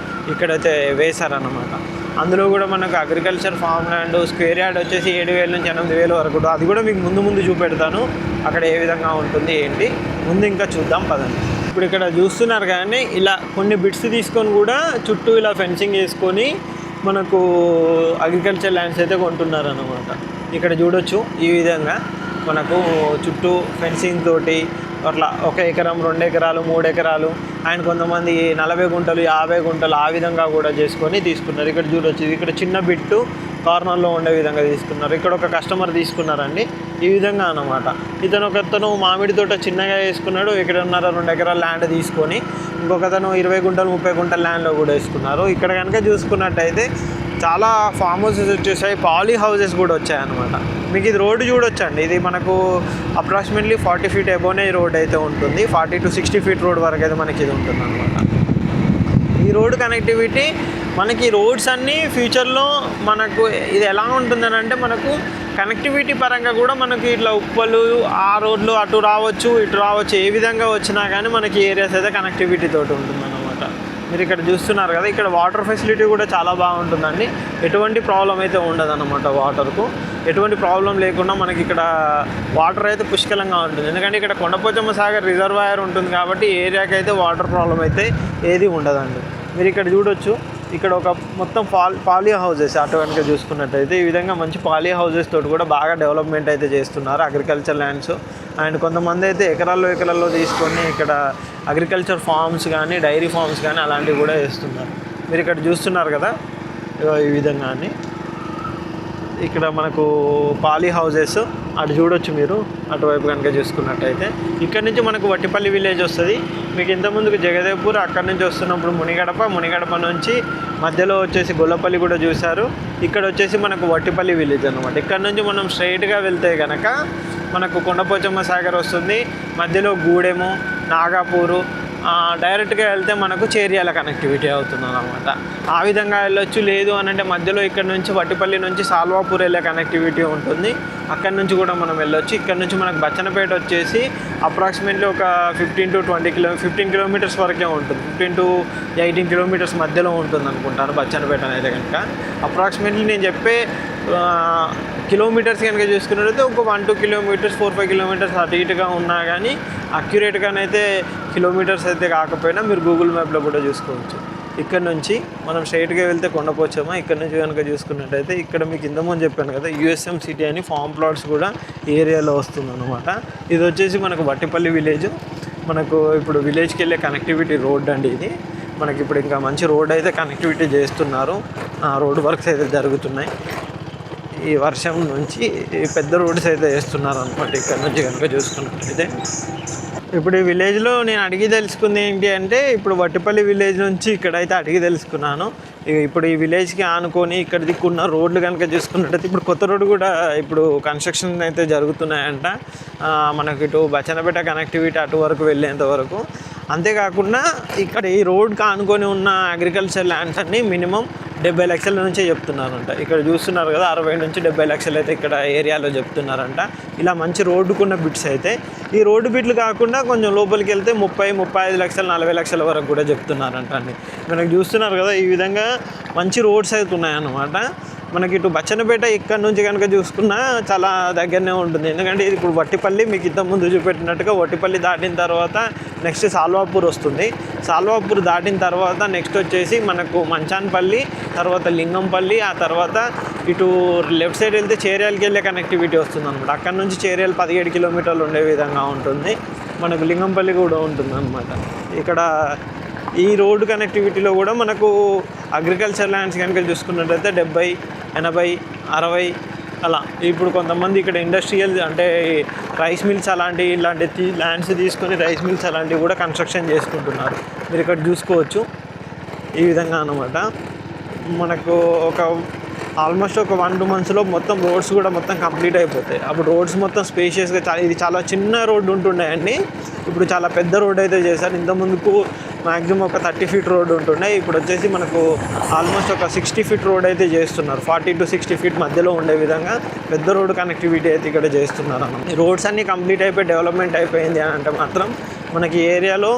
ఇక్కడైతే వేశారన్నమాట. అందులో కూడా మనకు agriculture farm land square yard వచ్చేసి 7,000 నుంచి 8,000 వరకు, అది కూడా మీకు ముందు చూపెడతాను అక్కడ ఏ విధంగా ఉంటుంది ఏంటి. ముందు ఇంకా చూద్దాం పదండి. ఇప్పుడు ఇక్కడ చూస్తున్నారు కానీ ఇలా కొన్ని బిట్స్ తీసుకొని కూడా చుట్టూ ఇలా ఫెన్సింగ్ వేసుకొని మనకు అగ్రికల్చర్ ల్యాండ్స్ అయితే కొంటున్నారు అన్నమాట. ఇక్కడ చూడొచ్చు ఈ విధంగా మనకు చుట్టూ ఫెన్సింగ్ తోటి అట్లా 1 ఎకరం, 2 ఎకరాలు, 3 ఎకరాలు అండ్ కొంతమంది 40 గుంటలు, 50 గుంటలు ఆ విధంగా కూడా చేసుకొని తీసుకున్నారు. ఇక్కడ చూడొచ్చు, ఇక్కడ చిన్న బిట్టు కార్నర్లో ఉండే విధంగా తీసుకున్నారు. ఇక్కడ ఒక కస్టమర్ తీసుకున్నారండి. ఈ విధంగా అన్నమాట. ఒకతను మామిడి తోట చిన్నగా వేసుకున్నాడు. 1.5-2 ఎకరాల ల్యాండ్ తీసుకొని, ఇంకొకతను 20 గుంటలు 30 గుంటల ల్యాండ్లో కూడా వేసుకున్నారు. ఇక్కడ కనుక చూసుకున్నట్టయితే చాలా ఫామ్ హౌసెస్ వచ్చేసాయి, పాలీ హౌసెస్ కూడా వచ్చాయన్నమాట. మీకు ఇది రోడ్డు చూడొచ్చండి. ఇది మనకు అప్రాక్సిమేట్లీ 40 ఫీట్ అబోనే ఈ రోడ్ అయితే ఉంటుంది. 40 to 60 ఫీట్ రోడ్ వరకు అయితే మనకి ఇది ఉంటుంది అనమాట. ఈ రోడ్ కనెక్టివిటీ మనకి రోడ్స్ అన్నీ ఫ్యూచర్లో మనకు ఇది ఎలా ఉంటుందని అంటే, మనకు కనెక్టివిటీ పరంగా కూడా మనకి ఇట్లా ఉప్పలు ఆ రోడ్లు అటు రావచ్చు ఇటు రావచ్చు, ఏ విధంగా వచ్చినా కానీ మనకి ఏరియాస్ అయితే కనెక్టివిటీ తోటి ఉంటుంది అన్నమాట. మీరు ఇక్కడ చూస్తున్నారు కదా, ఇక్కడ వాటర్ ఫెసిలిటీ కూడా చాలా బాగుంటుందండి. ఎటువంటి ప్రాబ్లం అయితే ఉండదు అన్నమాట. వాటర్కు ఎటువంటి ప్రాబ్లం లేకుండా మనకి ఇక్కడ వాటర్ అయితే పుష్కలంగా ఉంటుంది. ఎందుకంటే ఇక్కడ కొండపోచమ్మ సాగర్ రిజర్వాయర్ ఉంటుంది కాబట్టి ఏరియాకి అయితే వాటర్ ప్రాబ్లం అయితే ఏది ఉండదండి. మీరు ఇక్కడ చూడొచ్చు, ఇక్కడ ఒక మొత్తం పాలీ హౌసెస్ అటు కనుక చూసుకున్నట్టయితే ఈ విధంగా మంచి పాలీ హౌసెస్ తోటి కూడా బాగా డెవలప్మెంట్ అయితే చేస్తున్నారు అగ్రికల్చర్ ల్యాండ్స్. అండ్ కొంతమంది అయితే ఎకరాల్లో తీసుకొని ఇక్కడ అగ్రికల్చర్ ఫార్మ్స్ కానీ డైరీ ఫార్మ్స్ కానీ అలాంటివి కూడా చేస్తున్నారు. మీరు ఇక్కడ చూస్తున్నారు కదా ఈ విధంగా అని. ఇక్కడ మనకు పాలీ హౌసెస్ అటు చూడొచ్చు మీరు, అటువైపు కనుక చూసుకున్నట్టయితే. ఇక్కడ నుంచి మనకు వట్టిపల్లి విలేజ్ వస్తుంది. మీకు ఇంతకుముందుకు జగదేవ్పూర్, అక్కడ నుంచి వస్తున్నప్పుడు మునిగడప నుంచి మధ్యలో వచ్చేసి గొల్లపల్లి కూడా చూశారు. ఇక్కడ వచ్చేసి మనకు వట్టిపల్లి విలేజ్ అన్నమాట. ఇక్కడ నుంచి మనం స్ట్రైట్గా వెళ్తే కనుక మనకు కొండపోచమ్మ సాగర్ వస్తుంది. మధ్యలో గూడెము, నాగాపూరు, డైరెక్ట్గా వెళ్తే మనకు చేర్యాల కనెక్టివిటీ అవుతుంది అన్నమాట. ఆ విధంగా వెళ్ళొచ్చు. లేదు అని అంటే మధ్యలో ఇక్కడ నుంచి వట్టిపల్లి నుంచి సాల్వాపూర్ వెళ్ళే కనెక్టివిటీ ఉంటుంది. అక్కడ నుంచి కూడా మనం వెళ్ళొచ్చు. ఇక్కడ నుంచి మనకు బచ్చన్నపేట వచ్చేసి అప్రాక్సిమేట్లీ ఒక 15 కిలోమీటర్స్ వరకే ఉంటుంది. 15 to 18 కిలోమీటర్స్ మధ్యలో ఉంటుంది అనుకుంటాను బచ్చన్నపేట అనేది కనుక. అప్రాక్సిమేట్లీ నేను చెప్పే కిలోమీటర్స్ కనుక చూసుకున్నట్లయితే ఒక 1-2 కిలోమీటర్స్ 4-5 కిలోమీటర్స్ అటు ఇటుగా ఉన్నా కానీ అక్యురేట్గానైతే కిలోమీటర్స్ అయితే కాకపోయినా మీరు గూగుల్ మ్యాప్లో కూడా చూసుకోవచ్చు. ఇక్కడ నుంచి మనం స్ట్రైట్గా వెళ్తే కొండపోచమ్మ. ఇక్కడ నుంచి కనుక చూసుకున్నట్టయితే ఇక్కడ మీకు ఇంతకుముందు చెప్పాను కదా యూఎస్ఎం సిటీ అని ఫామ్ ప్లాట్స్ కూడా ఏరియాలో వస్తుంది అనమాట. ఇది వచ్చేసి మనకు వట్టిపల్లి విలేజ్. మనకు ఇప్పుడు విలేజ్కి వెళ్ళే కనెక్టివిటీ రోడ్ అండి ఇది. మనకి ఇప్పుడు ఇంకా మంచి రోడ్ అయితే కనెక్టివిటీ చేస్తున్నారు. రోడ్ వర్క్స్ అయితే జరుగుతున్నాయి. ఈ వర్షం నుంచి పెద్ద రోడ్స్ అయితే వేస్తున్నారు అనమాట. ఇక్కడ నుంచి కనుక చూసుకున్నట్లయితే ఇప్పుడు ఈ విలేజ్లో నేను అడిగి తెలుసుకుంది ఏంటి అంటే, ఇప్పుడు వట్టిపల్లి విలేజ్ నుంచి ఇక్కడైతే అడిగి తెలుసుకున్నాను. ఇప్పుడు ఈ విలేజ్కి ఆనుకొని ఇక్కడ దిక్కున్న రోడ్లు కనుక చూసుకున్నట్టయితే ఇప్పుడు కొత్త రోడ్డు కూడా ఇప్పుడు కన్స్ట్రక్షన్ అయితే జరుగుతున్నాయంట. మనకి ఇటు బచ్చన్నపేట కనెక్టివిటీ అటు వరకు వెళ్ళేంత వరకు. అంతేకాకుండా ఇక్కడ ఈ రోడ్కి ఆనుకొని ఉన్న అగ్రికల్చర్ ల్యాండ్స్ అన్నీ మినిమం 70 లక్షల నుంచే చెప్తున్నారంట. ఇక్కడ చూస్తున్నారు కదా 60 నుంచి 70 లక్షలు అయితే ఇక్కడ ఏరియాలో చెప్తున్నారంట. ఇలా మంచి రోడ్డుకున్న బిట్స్ అయితే. ఈ రోడ్డు బిట్లు కాకుండా కొంచెం లోపలికి వెళ్తే 30-35 లక్షలు 40 లక్షల వరకు కూడా చెప్తున్నారంట అండి. మనకు చూస్తున్నారు కదా ఈ విధంగా మంచి రోడ్స్ అయితే ఉన్నాయన్నమాట. మనకి ఇటు బచ్చన్నపేట ఇక్కడ నుంచి కనుక చూసుకున్నా చాలా దగ్గరనే ఉంటుంది. ఎందుకంటే ఇది ఇప్పుడు వట్టిపల్లి మీకు ఇంతకుముందు చూపెట్టినట్టుగా వట్టిపల్లి దాటిన తర్వాత నెక్స్ట్ సాల్వాపూర్ వస్తుంది. సాల్వాపూర్ దాటిన తర్వాత నెక్స్ట్ వచ్చేసి మనకు మంచాన్పల్లి, తర్వాత లింగంపల్లి, ఆ తర్వాత ఇటు లెఫ్ట్ సైడ్ వెళ్తే చేర్యాలకి వెళ్ళే కనెక్టివిటీ వస్తుంది అనమాట. అక్కడ నుంచి చేర్యాలు 17 కిలోమీటర్లు ఉండే విధంగా ఉంటుంది. మనకు లింగంపల్లి కూడా ఉంటుంది అనమాట. ఇక్కడ ఈ రోడ్డు కనెక్టివిటీలో కూడా మనకు అగ్రికల్చర్ ల్యాండ్స్ కనుక చూసుకున్నట్లయితే 70, 80, 60 అలా. ఇప్పుడు కొంతమంది ఇక్కడ ఇండస్ట్రియల్ అంటే రైస్ మిల్స్ ఇలాంటి ల్యాండ్స్ తీసుకొని రైస్ మిల్స్ అలాంటివి కూడా కన్స్ట్రక్షన్ చేసుకుంటున్నారు. మీరు ఇక్కడ చూసుకోవచ్చు ఈ విధంగా అన్నమాట. మనకు ఒక ఆల్మోస్ట్ ఒక 1-2 మంత్స్లో మొత్తం రోడ్స్ కూడా మొత్తం కంప్లీట్ అయిపోతాయి. అప్పుడు రోడ్స్ మొత్తం స్పేషియస్గా ఇది చాలా చిన్న రోడ్డు ఉంటుండే అండి. ఇప్పుడు చాలా పెద్ద రోడ్ అయితే చేశారు. ఇంతకుముందుకు మ్యాక్సిమం ఒక 30 ఫీట్ రోడ్ ఉంటుండే. ఇప్పుడు వచ్చేసి మనకు ఆల్మోస్ట్ ఒక 60 ఫీట్ రోడ్ అయితే చేస్తున్నారు. 40 to 60 ఫీట్ మధ్యలో ఉండే విధంగా పెద్ద రోడ్ కనెక్టివిటీ అయితే ఇక్కడ చేస్తున్నారు అన్నమాట. ఈ రోడ్స్ అన్నీ కంప్లీట్ అయిపోయి డెవలప్మెంట్ అయిపోయింది అని అంటే మాత్రం మనకి ఏరియాలో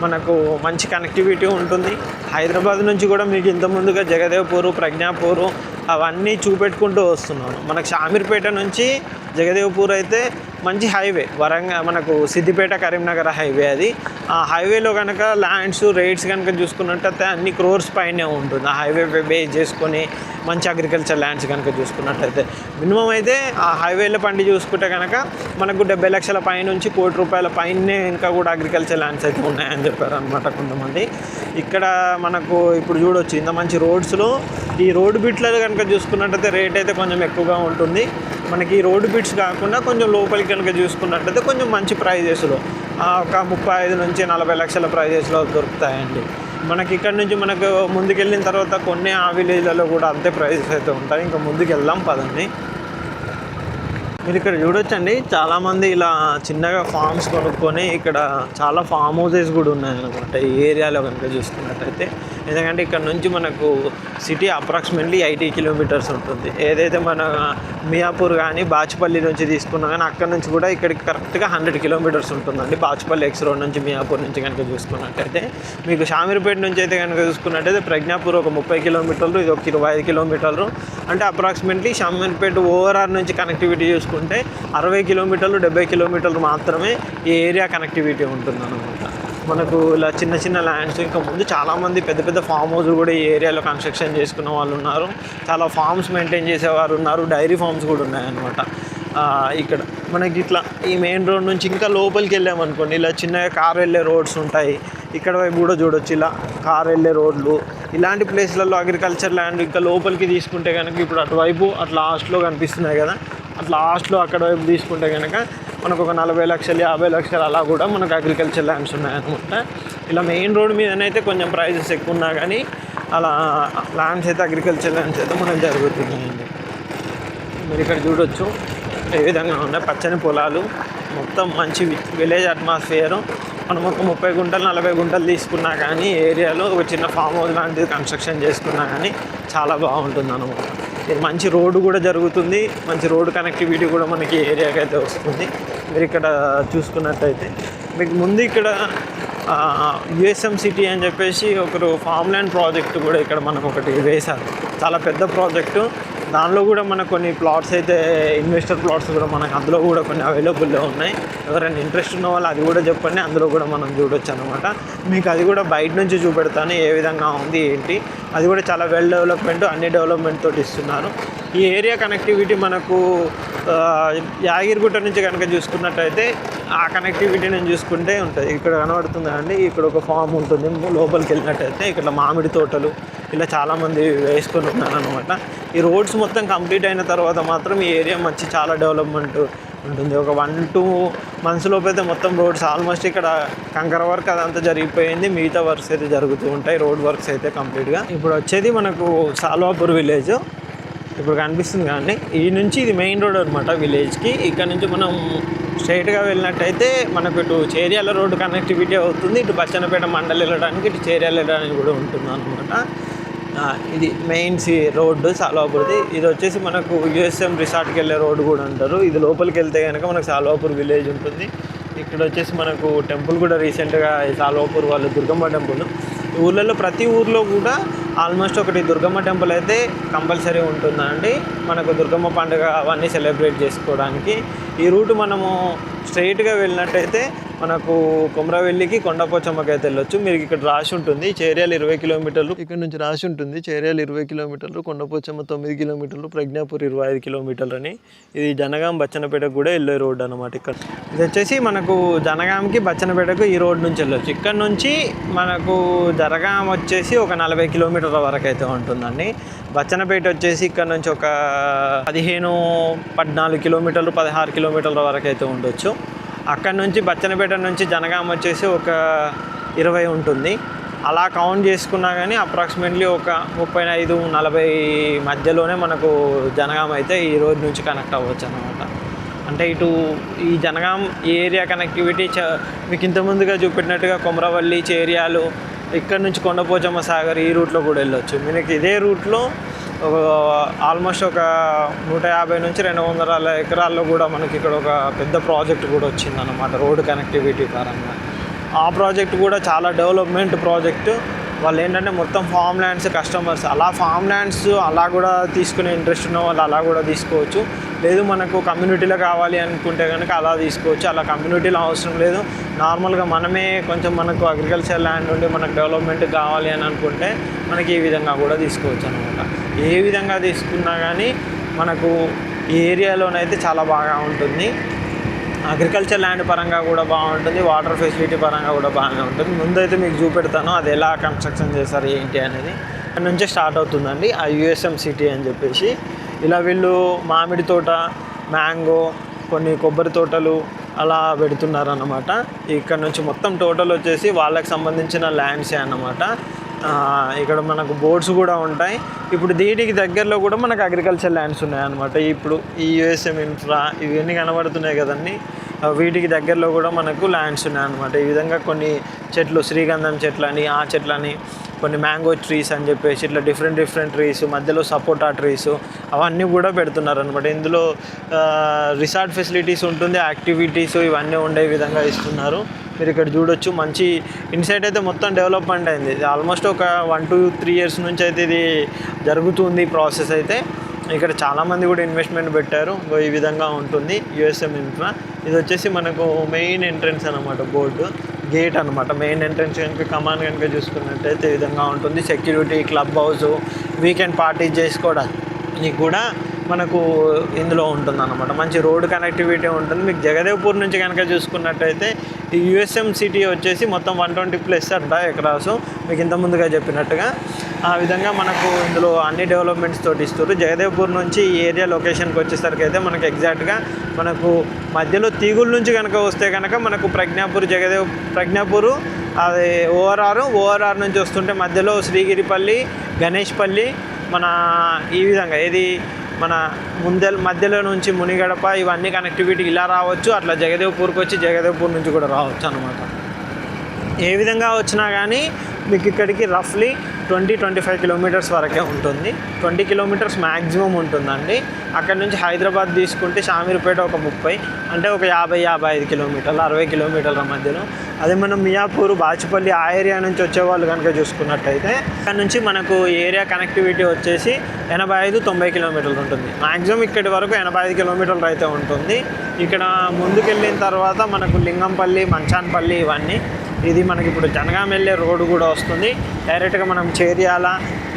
మనకు మంచి కనెక్టివిటీ ఉంటుంది. హైదరాబాద్ నుంచి కూడా మీకు ఇంతకుముందుగా జగదేవ్పూరు, ప్రజ్ఞాపూరు అవన్నీ చూపెట్టుకుంటూ వస్తున్నాను. మనకు షామీర్పేట నుంచి జగదేవ్పూర్ అయితే మంచి హైవే, మనకు సిద్దిపేట కరీంనగర్ హైవే అది. హైవేలో కనుక ల్యాండ్స్ రేట్స్ కనుక చూసుకున్నట్టయితే అన్ని క్రోర్స్ పైనే ఉంటుంది. ఆ హైవే బేస్ చేసుకొని మంచి అగ్రికల్చర్ ల్యాండ్స్ కనుక చూసుకున్నట్టయితే మినిమం అయితే ఆ హైవేల పండి చూసుకుంటే కనుక మనకు 70 లక్షల పైనుంచి ₹1,00,00,000 పైనే ఇంకా కూడా అగ్రికల్చర్ ల్యాండ్స్ అయితే ఉన్నాయని చెప్పారు అనమాట కొంతమంది. ఇక్కడ మనకు ఇప్పుడు చూడొచ్చు ఇంత మంచి రోడ్స్లో ఈ రోడ్ బిట్లలో కనుక చూసుకున్నట్టయితే రేట్ అయితే కొంచెం ఎక్కువగా ఉంటుంది. మనకి ఈ రోడ్ బిట్స్ కాకుండా కొంచెం లోపలికి కనుక చూసుకున్నట్టయితే కొంచెం మంచి ప్రైజెస్లో ఒక 35 నుంచి 40 లక్షల ప్రైజెస్లో దొరుకుతాయండి. మనకి ఇక్కడ నుంచి మనకు ముందుకెళ్ళిన తర్వాత కొన్ని ఆ విలేజ్లలో కూడా అంతే ప్రైజెస్ అయితే ఉంటాయి. ఇంకా ముందుకు వెళ్దాం పదండి. మీరు ఇక్కడ చూడొచ్చండి, చాలామంది ఇలా చిన్నగా ఫామ్స్ కొనుక్కొని ఇక్కడ చాలా ఫామ్ హౌసెస్ కూడా ఉన్నాయన్నమాట ఈ ఏరియాలో కనుక చూసుకున్నట్టయితే. ఎందుకంటే ఇక్కడ నుంచి మనకు సిటీ అప్రాక్సిమేట్లీ 80 కిలోమీటర్స్ ఉంటుంది. ఏదైతే మన మియాపూర్ కానీ బాచుపల్లి నుంచి తీసుకున్నా కానీ అక్కడ నుంచి కూడా ఇక్కడికి కరెక్ట్గా 100 కిలోమీటర్స్ ఉంటుందండి. బాచుపల్లి ఎక్స్ రోడ్ నుంచి మియాపూర్ నుంచి కనుక చూసుకున్నట్టయితే. మీకు షామీర్పేట నుంచి అయితే కనుక చూసుకున్నట్టయితే ప్రజ్ఞాపూర్ ఒక 30 కిలోమీటర్లు, ఇది ఒక 25 కిలోమీటర్లు. అంటే అప్రాక్సిమేట్లీ షామీర్పేట ఓఆర్ఆర్ నుంచి కనెక్టివిటీ చూసుకుంటే 60 కిలోమీటర్లు 70 కిలోమీటర్లు మాత్రమే ఈ ఏరియా కనెక్టివిటీ ఉంటుందన్నమాట. మనకు ఇలా చిన్న చిన్న ల్యాండ్స్, ఇంకా ముందు చాలామంది పెద్ద పెద్ద ఫామ్ హౌస్లు కూడా ఈ ఏరియాలో కన్స్ట్రక్షన్ చేసుకున్న వాళ్ళు ఉన్నారు. చాలా ఫార్మ్స్ మెయింటైన్ చేసేవారు ఉన్నారు. డైరీ ఫార్మ్స్ కూడా ఉన్నాయన్నమాట. ఇక్కడ మనకి ఇట్లా ఈ మెయిన్ రోడ్ నుంచి ఇంకా లోపలికి వెళ్ళామనుకోండి, ఇలా చిన్నగా కార్ వెళ్ళే రోడ్స్ ఉంటాయి. ఇక్కడ వైపు కూడా చూడొచ్చు ఇలా కార్ వెళ్ళే రోడ్లు. ఇలాంటి ప్లేస్లలో అగ్రికల్చర్ ల్యాండ్ ఇంకా లోపలికి తీసుకుంటే కనుక ఇప్పుడు అటువైపు అట్లా లాస్ట్లో కనిపిస్తున్నాయి కదా, అట్లా లాస్ట్లో అక్కడ వైపు తీసుకుంటే కనుక మనకు ఒక 40 లక్షలు 50 లక్షలు అలా కూడా మనకు అగ్రికల్చర్ ల్యాండ్స్ ఉన్నాయన్నమాట. ఇలా మెయిన్ రోడ్ మీదనైతే కొంచెం ప్రైజెస్ ఎక్కువ ఉన్నా కానీ అలా ల్యాండ్స్ అయితే అగ్రికల్చర్ ల్యాండ్స్ అయితే మనకు జరుగుతున్నాయండి. మీరు ఇక్కడ చూడొచ్చు ఏ విధంగా ఉన్నాయి పచ్చని పొలాలు, మొత్తం మంచి విలేజ్ అట్మాస్ఫియరు. మనం ఒక 30 గుంటలు 40 గుంటలు తీసుకున్నా కానీ ఏరియాలో ఒక చిన్న ఫామ్ హౌస్ లాంటిది కన్స్ట్రక్షన్ చేసుకున్నా కానీ చాలా బాగుంటుంది అన్నమాట. ఇది మంచి రోడ్డు కూడా జరుగుతుంది, మంచి రోడ్డు కనెక్టివిటీ కూడా మనకి ఏరియాకి అయితే వస్తుంది. మీరు ఇక్కడ చూసుకున్నట్టయితే మీకు ముందు ఇక్కడ యుఎస్ఎం సిటీ అని చెప్పేసి ఒకరు ఫామ్ ల్యాండ్ ప్రాజెక్టు కూడా ఇక్కడ మనకు ఒకటి వేశారు. చాలా పెద్ద ప్రాజెక్టు. దానిలో కూడా మనకు కొన్ని ప్లాట్స్ అయితే ఇన్వెస్టర్ ప్లాట్స్ కూడా మనకు అందులో కూడా కొన్ని అవైలబుల్లో ఉన్నాయి. ఎవరైనా ఇంట్రెస్ట్ ఉన్న వాళ్ళు అది కూడా చెప్పండి, అందులో కూడా మనం చూడొచ్చు అనమాట. మీకు అది కూడా బయట నుంచి చూపెడతాను ఏ విధంగా ఉంది ఏంటి. అది కూడా చాలా వెల్ డెవలప్మెంట్, అన్ని డెవలప్మెంట్ తోటి ఇస్తున్నారు. ఈ ఏరియా కనెక్టివిటీ మనకు యాగిరిగుట్ట నుంచి కనుక చూసుకున్నట్టయితే ఆ కనెక్టివిటీ నేను చూసుకుంటే ఉంటుంది. ఇక్కడ కనబడుతుంది అండి, ఇక్కడ ఒక ఫామ్ ఉంటుంది. లోపలికి వెళ్ళినట్టయితే ఇక్కడ మామిడి తోటలు ఇలా చాలామంది వేసుకొని ఉన్నారనమాట. ఈ రోడ్స్ మొత్తం కంప్లీట్ అయిన తర్వాత మాత్రం ఈ ఏరియా మంచి చాలా డెవలప్మెంట్ ఉంటుంది. ఒక 1-2 months లోపు అయితే మొత్తం రోడ్స్ ఆల్మోస్ట్ ఇక్కడ కంకర వర్క్ అదంతా జరిగిపోయింది. మిగతా వర్క్స్ అయితే జరుగుతూ ఉంటాయి, రోడ్ వర్క్స్ అయితే కంప్లీట్గా. ఇప్పుడు వచ్చేది మనకు సాల్వాపూర్ విలేజ్ ఇప్పుడు కనిపిస్తుంది కానీ ఈ నుంచి ఇది మెయిన్ రోడ్ అనమాట విలేజ్కి. ఇక్కడ నుంచి మనం స్ట్రైట్గా వెళ్ళినట్టయితే మనకు ఇటు చేర్యాల రోడ్డు కనెక్టివిటీ అవుతుంది, ఇటు బచ్చన్నపేట మండలి వెళ్ళడానికి, ఇటు చేర్యాల వెళ్ళడానికి కూడా ఉంటుంది అనమాట. ఇది మెయిన్ రోడ్డు సాల్వాపూర్ది. ఇది వచ్చేసి మనకు యుఎస్ఎం రిసార్ట్కి వెళ్ళే రోడ్డు కూడా అంటారు. ఇది లోపలికి వెళ్తే కనుక మనకు సాల్వాపూర్ విలేజ్ ఉంటుంది. ఇక్కడ వచ్చేసి మనకు టెంపుల్ కూడా రీసెంట్గా సాల్వాపూర్ వాళ్ళు దుర్గమ్మ టెంపుల్. ఊళ్ళల్లో ప్రతి ఊర్లో కూడా ఆల్మోస్ట్ ఒకటి దుర్గమ్మ టెంపుల్ అయితే కంపల్సరీ ఉంటుందండి. మనకు దుర్గమ్మ పండుగ అవన్నీ సెలబ్రేట్ చేసుకోవడానికి. ఈ రూట్ మనము స్ట్రైట్గా వెళ్ళినట్టయితే మనకు కొమరవెల్లికి కొండపోచమ్మకి అయితే వెళ్ళొచ్చు. మీరు ఇక్కడ రాసి ఉంటుంది చేర్యాల 20 కిలోమీటర్లు, ఇక్కడ నుంచి రాసి ఉంటుంది చేర్యాల 20 కిలోమీటర్లు, కొండపోచమ్మ 9 కిలోమీటర్లు, ప్రజ్ఞాపూర్ 25 కిలోమీటర్లు అని. ఇది జనగాం బచ్చన్నపేటకు కూడా వెళ్ళే రోడ్ అనమాట. ఇక్కడ ఇది వచ్చేసి మనకు జనగాంకి బచ్చన్నపేటకు ఈ రోడ్ నుంచి వెళ్ళొచ్చు. ఇక్కడ నుంచి మనకు జనగాం వచ్చేసి ఒక 40 కిలోమీటర్ల వరకు అయితే ఉంటుందండి. బచ్చన్నపేట వచ్చేసి ఇక్కడ నుంచి ఒక 14 కిలోమీటర్లు 16 కిలోమీటర్ల వరకు అయితే ఉండొచ్చు. అక్కడ నుంచి బచ్చన్నపేట నుంచి జనగాం వచ్చేసి ఒక 20 ఉంటుంది. అలా కౌంట్ చేసుకున్నా కానీ అప్రాక్సిమేట్లీ ఒక 35-40 మధ్యలోనే మనకు జనగాం అయితే ఈ రోడ్ నుంచి కనెక్ట్ అవ్వచ్చు అనమాట. అంటే ఇటు ఈ జనగాం ఏరియా కనెక్టివిటీ మీకు ఇంతకుముందుగా చూపెట్టినట్టుగా కొమరవల్లి చేర్యాలు, ఇక్కడ నుంచి కొండపోచమ్మ సాగర్ ఈ రూట్లో కూడా వెళ్ళొచ్చు. మీకు ఇదే రూట్లో ఆల్మోస్ట్ ఒక 150 నుంచి 200 ఎకరాల్లో కూడా మనకి ఇక్కడ ఒక పెద్ద ప్రాజెక్ట్ కూడా వచ్చిందన్నమాట రోడ్డు కనెక్టివిటీ పరంగా. ఆ ప్రాజెక్ట్ కూడా చాలా డెవలప్మెంట్ ప్రాజెక్టు. వాళ్ళు ఏంటంటే మొత్తం ఫామ్ ల్యాండ్స్ కస్టమర్స్ అలా ఫామ్ ల్యాండ్స్ అలా కూడా తీసుకునే ఇంట్రెస్ట్ ఉన్న వాళ్ళు అలా కూడా తీసుకోవచ్చు. లేదు మనకు కమ్యూనిటీలో కావాలి అనుకుంటే కనుక అలా తీసుకోవచ్చు. అలా కమ్యూనిటీలో అవసరం లేదు, నార్మల్గా మనమే కొంచెం మనకు అగ్రికల్చర్ ల్యాండ్ ఉండి మనకు డెవలప్మెంట్ కావాలి అని అనుకుంటే మనకి ఈ విధంగా కూడా తీసుకోవచ్చు అనమాట. ఏ విధంగా తీసుకున్నా కానీ మనకు ఈ ఏరియాలోనైతే చాలా బాగా ఉంటుంది. అగ్రికల్చర్ ల్యాండ్ పరంగా కూడా బాగుంటుంది, వాటర్ ఫెసిలిటీ పరంగా కూడా బాగానే ఉంటుంది. ముందైతే మీకు చూపెడతాను అది ఎలా కన్స్ట్రక్షన్ చేస్తారు ఏంటి అనేది. అక్కడ నుంచే స్టార్ట్ అవుతుందండి ఆ యూఎస్ఎం సిటీ అని చెప్పేసి. ఇలా వీళ్ళు మామిడి తోట, మ్యాంగో, కొన్ని కొబ్బరి తోటలు అలా పెడుతున్నారన్నమాట. ఇక్కడ నుంచి మొత్తం టోటల్ వచ్చేసి వాళ్ళకి సంబంధించిన ల్యాండ్సే అన్నమాట. ఇక్కడ మనకు బోర్డ్స్ కూడా ఉంటాయి. ఇప్పుడు దీనికి దగ్గరలో కూడా మనకు అగ్రికల్చర్ ల్యాండ్స్ ఉన్నాయన్నమాట. ఇప్పుడు ఈ యూఎస్ఎం ఇన్ఫ్రా ఇవన్నీ కనబడుతున్నాయి కదండి, వీటికి దగ్గరలో కూడా మనకు ల్యాండ్స్ ఉన్నాయన్నమాట. ఈ విధంగా కొన్ని చెట్లు, శ్రీగంధం చెట్లని, ఆ చెట్లని, కొన్ని మ్యాంగో ట్రీస్ అని చెప్పేసి ఇట్లా డిఫరెంట్ ట్రీస్, మధ్యలో సపోటా ట్రీస్ అవన్నీ కూడా పెడుతున్నారనమాట. ఇందులో రిసార్ట్ ఫెసిలిటీస్ ఉంటుంది, యాక్టివిటీస్ ఇవన్నీ ఉండే విధంగా ఇస్తున్నారు. మీరు ఇక్కడ చూడొచ్చు. మంచి ఇన్సైట్ అయితే మొత్తం డెవలప్మెంట్ అయింది. ఇది ఆల్మోస్ట్ ఒక 1 to 3 years నుంచి అయితే ఇది జరుగుతుంది ప్రాసెస్ అయితే. ఇక్కడ చాలామంది కూడా ఇన్వెస్ట్మెంట్ పెట్టారు. ఈ విధంగా ఉంటుంది యూఎస్ఎం ఇన్ఫ్రా. ఇది వచ్చేసి మనకు మెయిన్ ఎంట్రన్స్ అనమాట, బోర్డు గేట్ అనమాట. మెయిన్ ఎంట్రన్స్ కనుక కమాన్ కనుక చూసుకున్నట్టయితే ఈ విధంగా ఉంటుంది. Security, club house, weekend parties చేసుకోవడానికి కూడా మనకు ఇందులో ఉంటుందన్నమాట. మంచి రోడ్ కనెక్టివిటీ ఉంటుంది. మీకు జగదేవ్పూర్ నుంచి కనుక చూసుకున్నట్టయితే ఈ యూఎస్ఎం సిటీ వచ్చేసి మొత్తం 120+ అంట ఎకరాస్, మీకు ఇంత ముందుగా చెప్పినట్టుగా. ఆ విధంగా మనకు ఇందులో అన్ని డెవలప్మెంట్స్ తోటి ఇస్తారు. జగదేవ్పూర్ నుంచి ఈ ఏరియా లొకేషన్కి వచ్చేసరికి అయితే మనకు ఎగ్జాక్ట్గా మనకు మధ్యలో తీగుల నుంచి కనుక వస్తే కనుక మనకు ప్రజ్ఞాపూరు అది ఓఆర్ఆర్ నుంచి వస్తుంటే మధ్యలో శ్రీగిరిపల్లి, గణేష్పల్లి, మన ఈ విధంగా ఏది మన మధ్యలో నుంచి మునిగడప ఇవన్నీ కనెక్టివిటీ ఇలా రావచ్చు. అట్లా జగదేవ్పూర్కి వచ్చి జగదేవ్పూర్ నుంచి కూడా రావచ్చు అనమాట. ఏ విధంగా వచ్చినా కానీ మీకు ఇక్కడికి రఫ్లీ 20-25 కిలోమీటర్స్ వరకే ఉంటుంది. 20 కిలోమీటర్స్ మ్యాక్సిమం ఉంటుందండి. అక్కడ నుంచి హైదరాబాద్ తీసుకుంటే షామీర్పేట ఒక 30, అంటే ఒక 50-55 కిలోమీటర్లు, 60 కిలోమీటర్ల మధ్యలో. అదే మనం మియాపూర్, బాచుపల్లి ఆ ఏరియా నుంచి వచ్చేవాళ్ళు కనుక చూసుకున్నట్టయితే అక్కడ నుంచి మనకు ఏరియా కనెక్టివిటీ వచ్చేసి 85-90 కిలోమీటర్లు ఉంటుంది. మ్యాక్సిమం ఇక్కడి వరకు 85 కిలోమీటర్లు అయితే ఉంటుంది. ఇక్కడ ముందుకెళ్ళిన తర్వాత మనకు లింగంపల్లి, మంచాన్పల్లి ఇవన్నీ, ఇది మనకి ఇప్పుడు జనగాం వెళ్ళే రోడ్డు కూడా వస్తుంది. డైరెక్ట్గా మనం చేర్యాల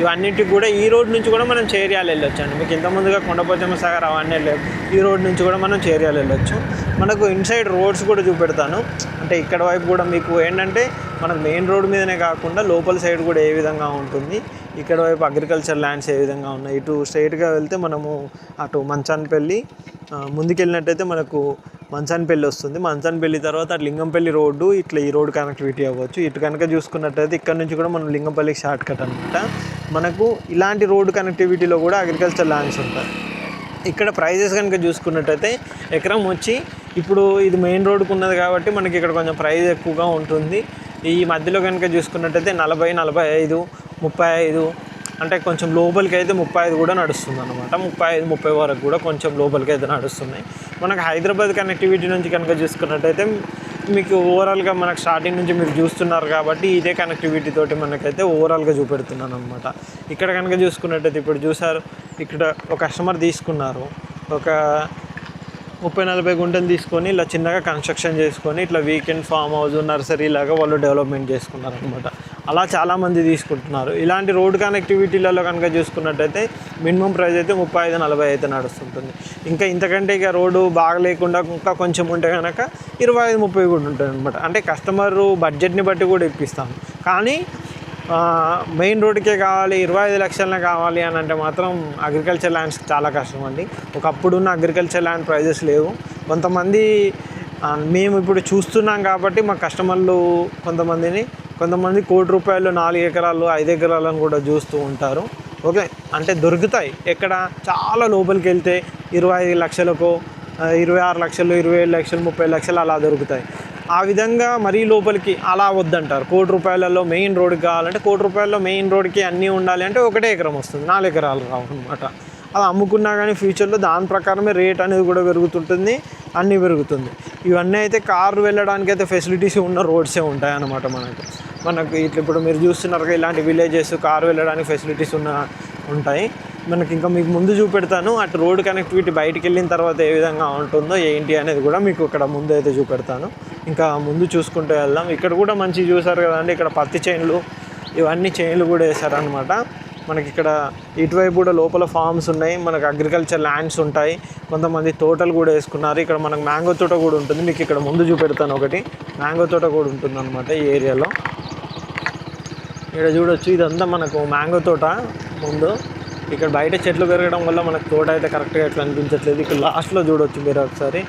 ఇవన్నిటికి కూడా ఈ రోడ్ నుంచి కూడా మనం చేర్యాల వెళ్ళొచ్చు అండి. మీకు ఇంతకుముందుగా కొండపోచమ్మ సాగర్ అవన్నీ లేవు, ఈ రోడ్ నుంచి కూడా మనం చేర్యాల వెళ్ళొచ్చు. మనకు ఇన్సైడ్ రోడ్స్ కూడా చూపెడతాను. అంటే ఇక్కడ వైపు కూడా మీకు ఏంటంటే మనకు మెయిన్ రోడ్ మీదనే కాకుండా లోపల సైడ్ కూడా ఏ విధంగా ఉంటుంది, ఇక్కడ వైపు అగ్రికల్చర్ ల్యాండ్స్ ఏ విధంగా ఉన్నాయి. ఇటు స్ట్రైట్గా వెళ్తే మనము అటు మంచాన్పల్లి, ముందుకెళ్ళినట్టయితే మనకు మంచాన్పల్లి వస్తుంది. మంచాన్పల్లి తర్వాత అటు లింగంపల్లి రోడ్డు, ఇట్లా ఈ రోడ్ కనెక్టివిటీ అవ్వచ్చు. ఇటు కనుక చూసుకున్నట్టయితే ఇక్కడ నుంచి కూడా మనం లింగంపల్లికి షార్ట్ కట్ అనమాట. మనకు ఇలాంటి రోడ్డు కనెక్టివిటీలో కూడా అగ్రికల్చర్ ల్యాండ్స్ ఉంటాయి. ఇక్కడ ప్రైజెస్ కనుక చూసుకున్నట్టయితే ఎకరం వచ్చి ఇప్పుడు ఇది మెయిన్ రోడ్డుకు ఉన్నది కాబట్టి మనకి ఇక్కడ కొంచెం ప్రైస్ ఎక్కువగా ఉంటుంది. ఈ మధ్యలో కనుక చూసుకున్నట్టయితే 40, 45, 35, అంటే కొంచెం లోపలికి అయితే 35 కూడా నడుస్తుంది అనమాట. 35-30 వరకు కూడా కొంచెం లోపలికి అయితే నడుస్తున్నాయి. మనకు హైదరాబాద్ కనెక్టివిటీ నుంచి కనుక చూసుకున్నట్టయితే మీకు ఓవరాల్గా మనకు స్టార్టింగ్ నుంచి మీరు చూస్తున్నారు కాబట్టి ఇదే కనెక్టివిటీ తోటి మనకైతే ఓవరాల్గా చూపెడుతున్నాను అనమాట. ఇక్కడ కనుక చూసుకున్నట్టయితే ఇప్పుడు చూసారు, ఇక్కడ ఒక కస్టమర్ తీసుకున్నారు, ఒక 30-40 గుంటలు తీసుకొని ఇలా చిన్నగా కన్స్ట్రక్షన్ చేసుకొని ఇట్లా వీకెండ్ ఫామ్ హౌస్, నర్సరీ లాగా వాళ్ళు డెవలప్మెంట్ చేసుకున్నారు అనమాట. అలా చాలామంది తీసుకుంటున్నారు. ఇలాంటి రోడ్ కనెక్టివిటీలలో కనుక చూసుకున్నట్టయితే మినిమం ప్రైస్ అయితే 35-40 అయితే నడుస్తుంటుంది. ఇంకా ఇంతకంటే ఇక రోడ్డు బాగా లేకుండా ఇంకా కొంచెం ఉంటే కనుక 25-30 కూడా ఉంటుంది అనమాట. అంటే కస్టమర్ బడ్జెట్ని బట్టి కూడా ఇప్పిస్తాము. కానీ మెయిన్ రోడ్కే కావాలి, 25 లక్షలనే కావాలి అని అంటే మాత్రం అగ్రికల్చర్ ల్యాండ్స్ చాలా కష్టం అండి. ఒకప్పుడున్న అగ్రికల్చర్ ల్యాండ్ ప్రైజెస్ లేవు. కొంతమంది మేము ఇప్పుడు చూస్తున్నాం కాబట్టి మా కస్టమర్లు కొంతమంది 1 కోటి రూపాయలు 4 ఎకరాలు 5 ఎకరాలను కూడా చూస్తూ ఉంటారు. ఓకే, అంటే దొరుకుతాయి. ఎక్కడ చాలా లోపలికి వెళ్తే 25 లక్షలకు, 26 లక్షలు, 27 లక్షలు, 30 లక్షలు అలా దొరుకుతాయి. ఆ విధంగా మరీ లోపలికి అలా వద్దంటారు. 1 కోటి రూపాయలలో మెయిన్ రోడ్కి కావాలంటే 1 కోటి రూపాయలలో మెయిన్ రోడ్కి అన్నీ ఉండాలి అంటే 1 ఎకరం వస్తుంది, 4 ఎకరాలు రావు అనమాట. అది అమ్ముకున్నా కానీ ఫ్యూచర్లో దాని ప్రకారమే రేట్ అనేది కూడా పెరుగుతుంటుంది, అన్నీ పెరుగుతుంది. ఇవన్నీ అయితే కార్లు వెళ్ళడానికి అయితే ఫెసిలిటీస్ ఉన్న రోడ్సే ఉంటాయి అన్నమాట మనకు. మనకు ఇట్లా ఇప్పుడు మీరు చూస్తున్నారు ఇలాంటి విలేజెస్ కారు వెళ్ళడానికి ఫెసిలిటీస్ ఉంటాయి మనకి. ఇంకా మీకు ముందు చూపెడతాను అటు రోడ్ కనెక్టివిటీ బయటికి వెళ్ళిన తర్వాత ఏ విధంగా ఉంటుందో ఏంటి అనేది కూడా మీకు ఇక్కడ ముందు అయితే చూపెడతాను. ఇంకా ముందు చూసుకుంటూ వెళ్దాం. ఇక్కడ కూడా మంచి చూసారు కదండి, ఇక్కడ పత్తి చైన్లు ఇవన్నీ చైన్లు కూడా వేసారనమాట. మనకి ఇక్కడ ఇటువైపు కూడా లోపల ఫార్మ్స్ ఉన్నాయి, మనకు అగ్రికల్చర్ ల్యాండ్స్ ఉంటాయి, కొంతమంది తోటలు కూడా వేసుకున్నారు. ఇక్కడ మనకు మ్యాంగో తోట కూడా ఉంటుంది, మీకు ఇక్కడ ముందు చూపెడతాను. ఒకటి మ్యాంగో తోట కూడా ఉంటుంది అనమాట ఈ ఏరియాలో. ఇక్కడ చూడొచ్చు ఇదంతా మనకు మ్యాంగో తోట. ముందు ఇక్కడ బయట చెట్లు పెరగడం వల్ల మనకు తోట అయితే కరెక్ట్గా ఎట్లా అనిపించట్లేదు. ఇక్కడ లాస్ట్లో చూడొచ్చు మీరు ఒకసారి,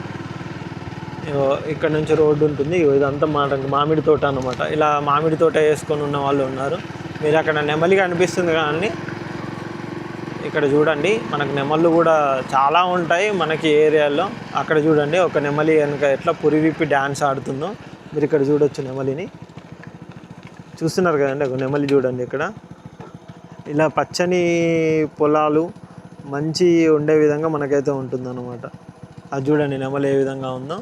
ఇక్కడ నుంచి రోడ్డు ఉంటుంది. ఇదంతా మనకు మామిడి తోట అనమాట. ఇలా మామిడి తోట వేసుకొని ఉన్న వాళ్ళు ఉన్నారు. మీరు అక్కడ నెమలి కనిపిస్తుంది కానీ ఇక్కడ చూడండి మనకు నెమళ్ళు కూడా చాలా ఉంటాయి మనకి ఏరియాలో. అక్కడ చూడండి ఒక నెమలి కనుక ఎట్లా పురి విప్పి డ్యాన్స్ ఆడుతుందో మీరు ఇక్కడ చూడొచ్చు. నెమలిని చూస్తున్నారు కదండి, ఒక నెమలి చూడండి. ఇక్కడ ఇలా పచ్చని పొలాలు మంచి ఉండే విధంగా మనకైతే ఉంటుందన్నమాట. అది చూడండి నెమలి ఏ విధంగా ఉందో.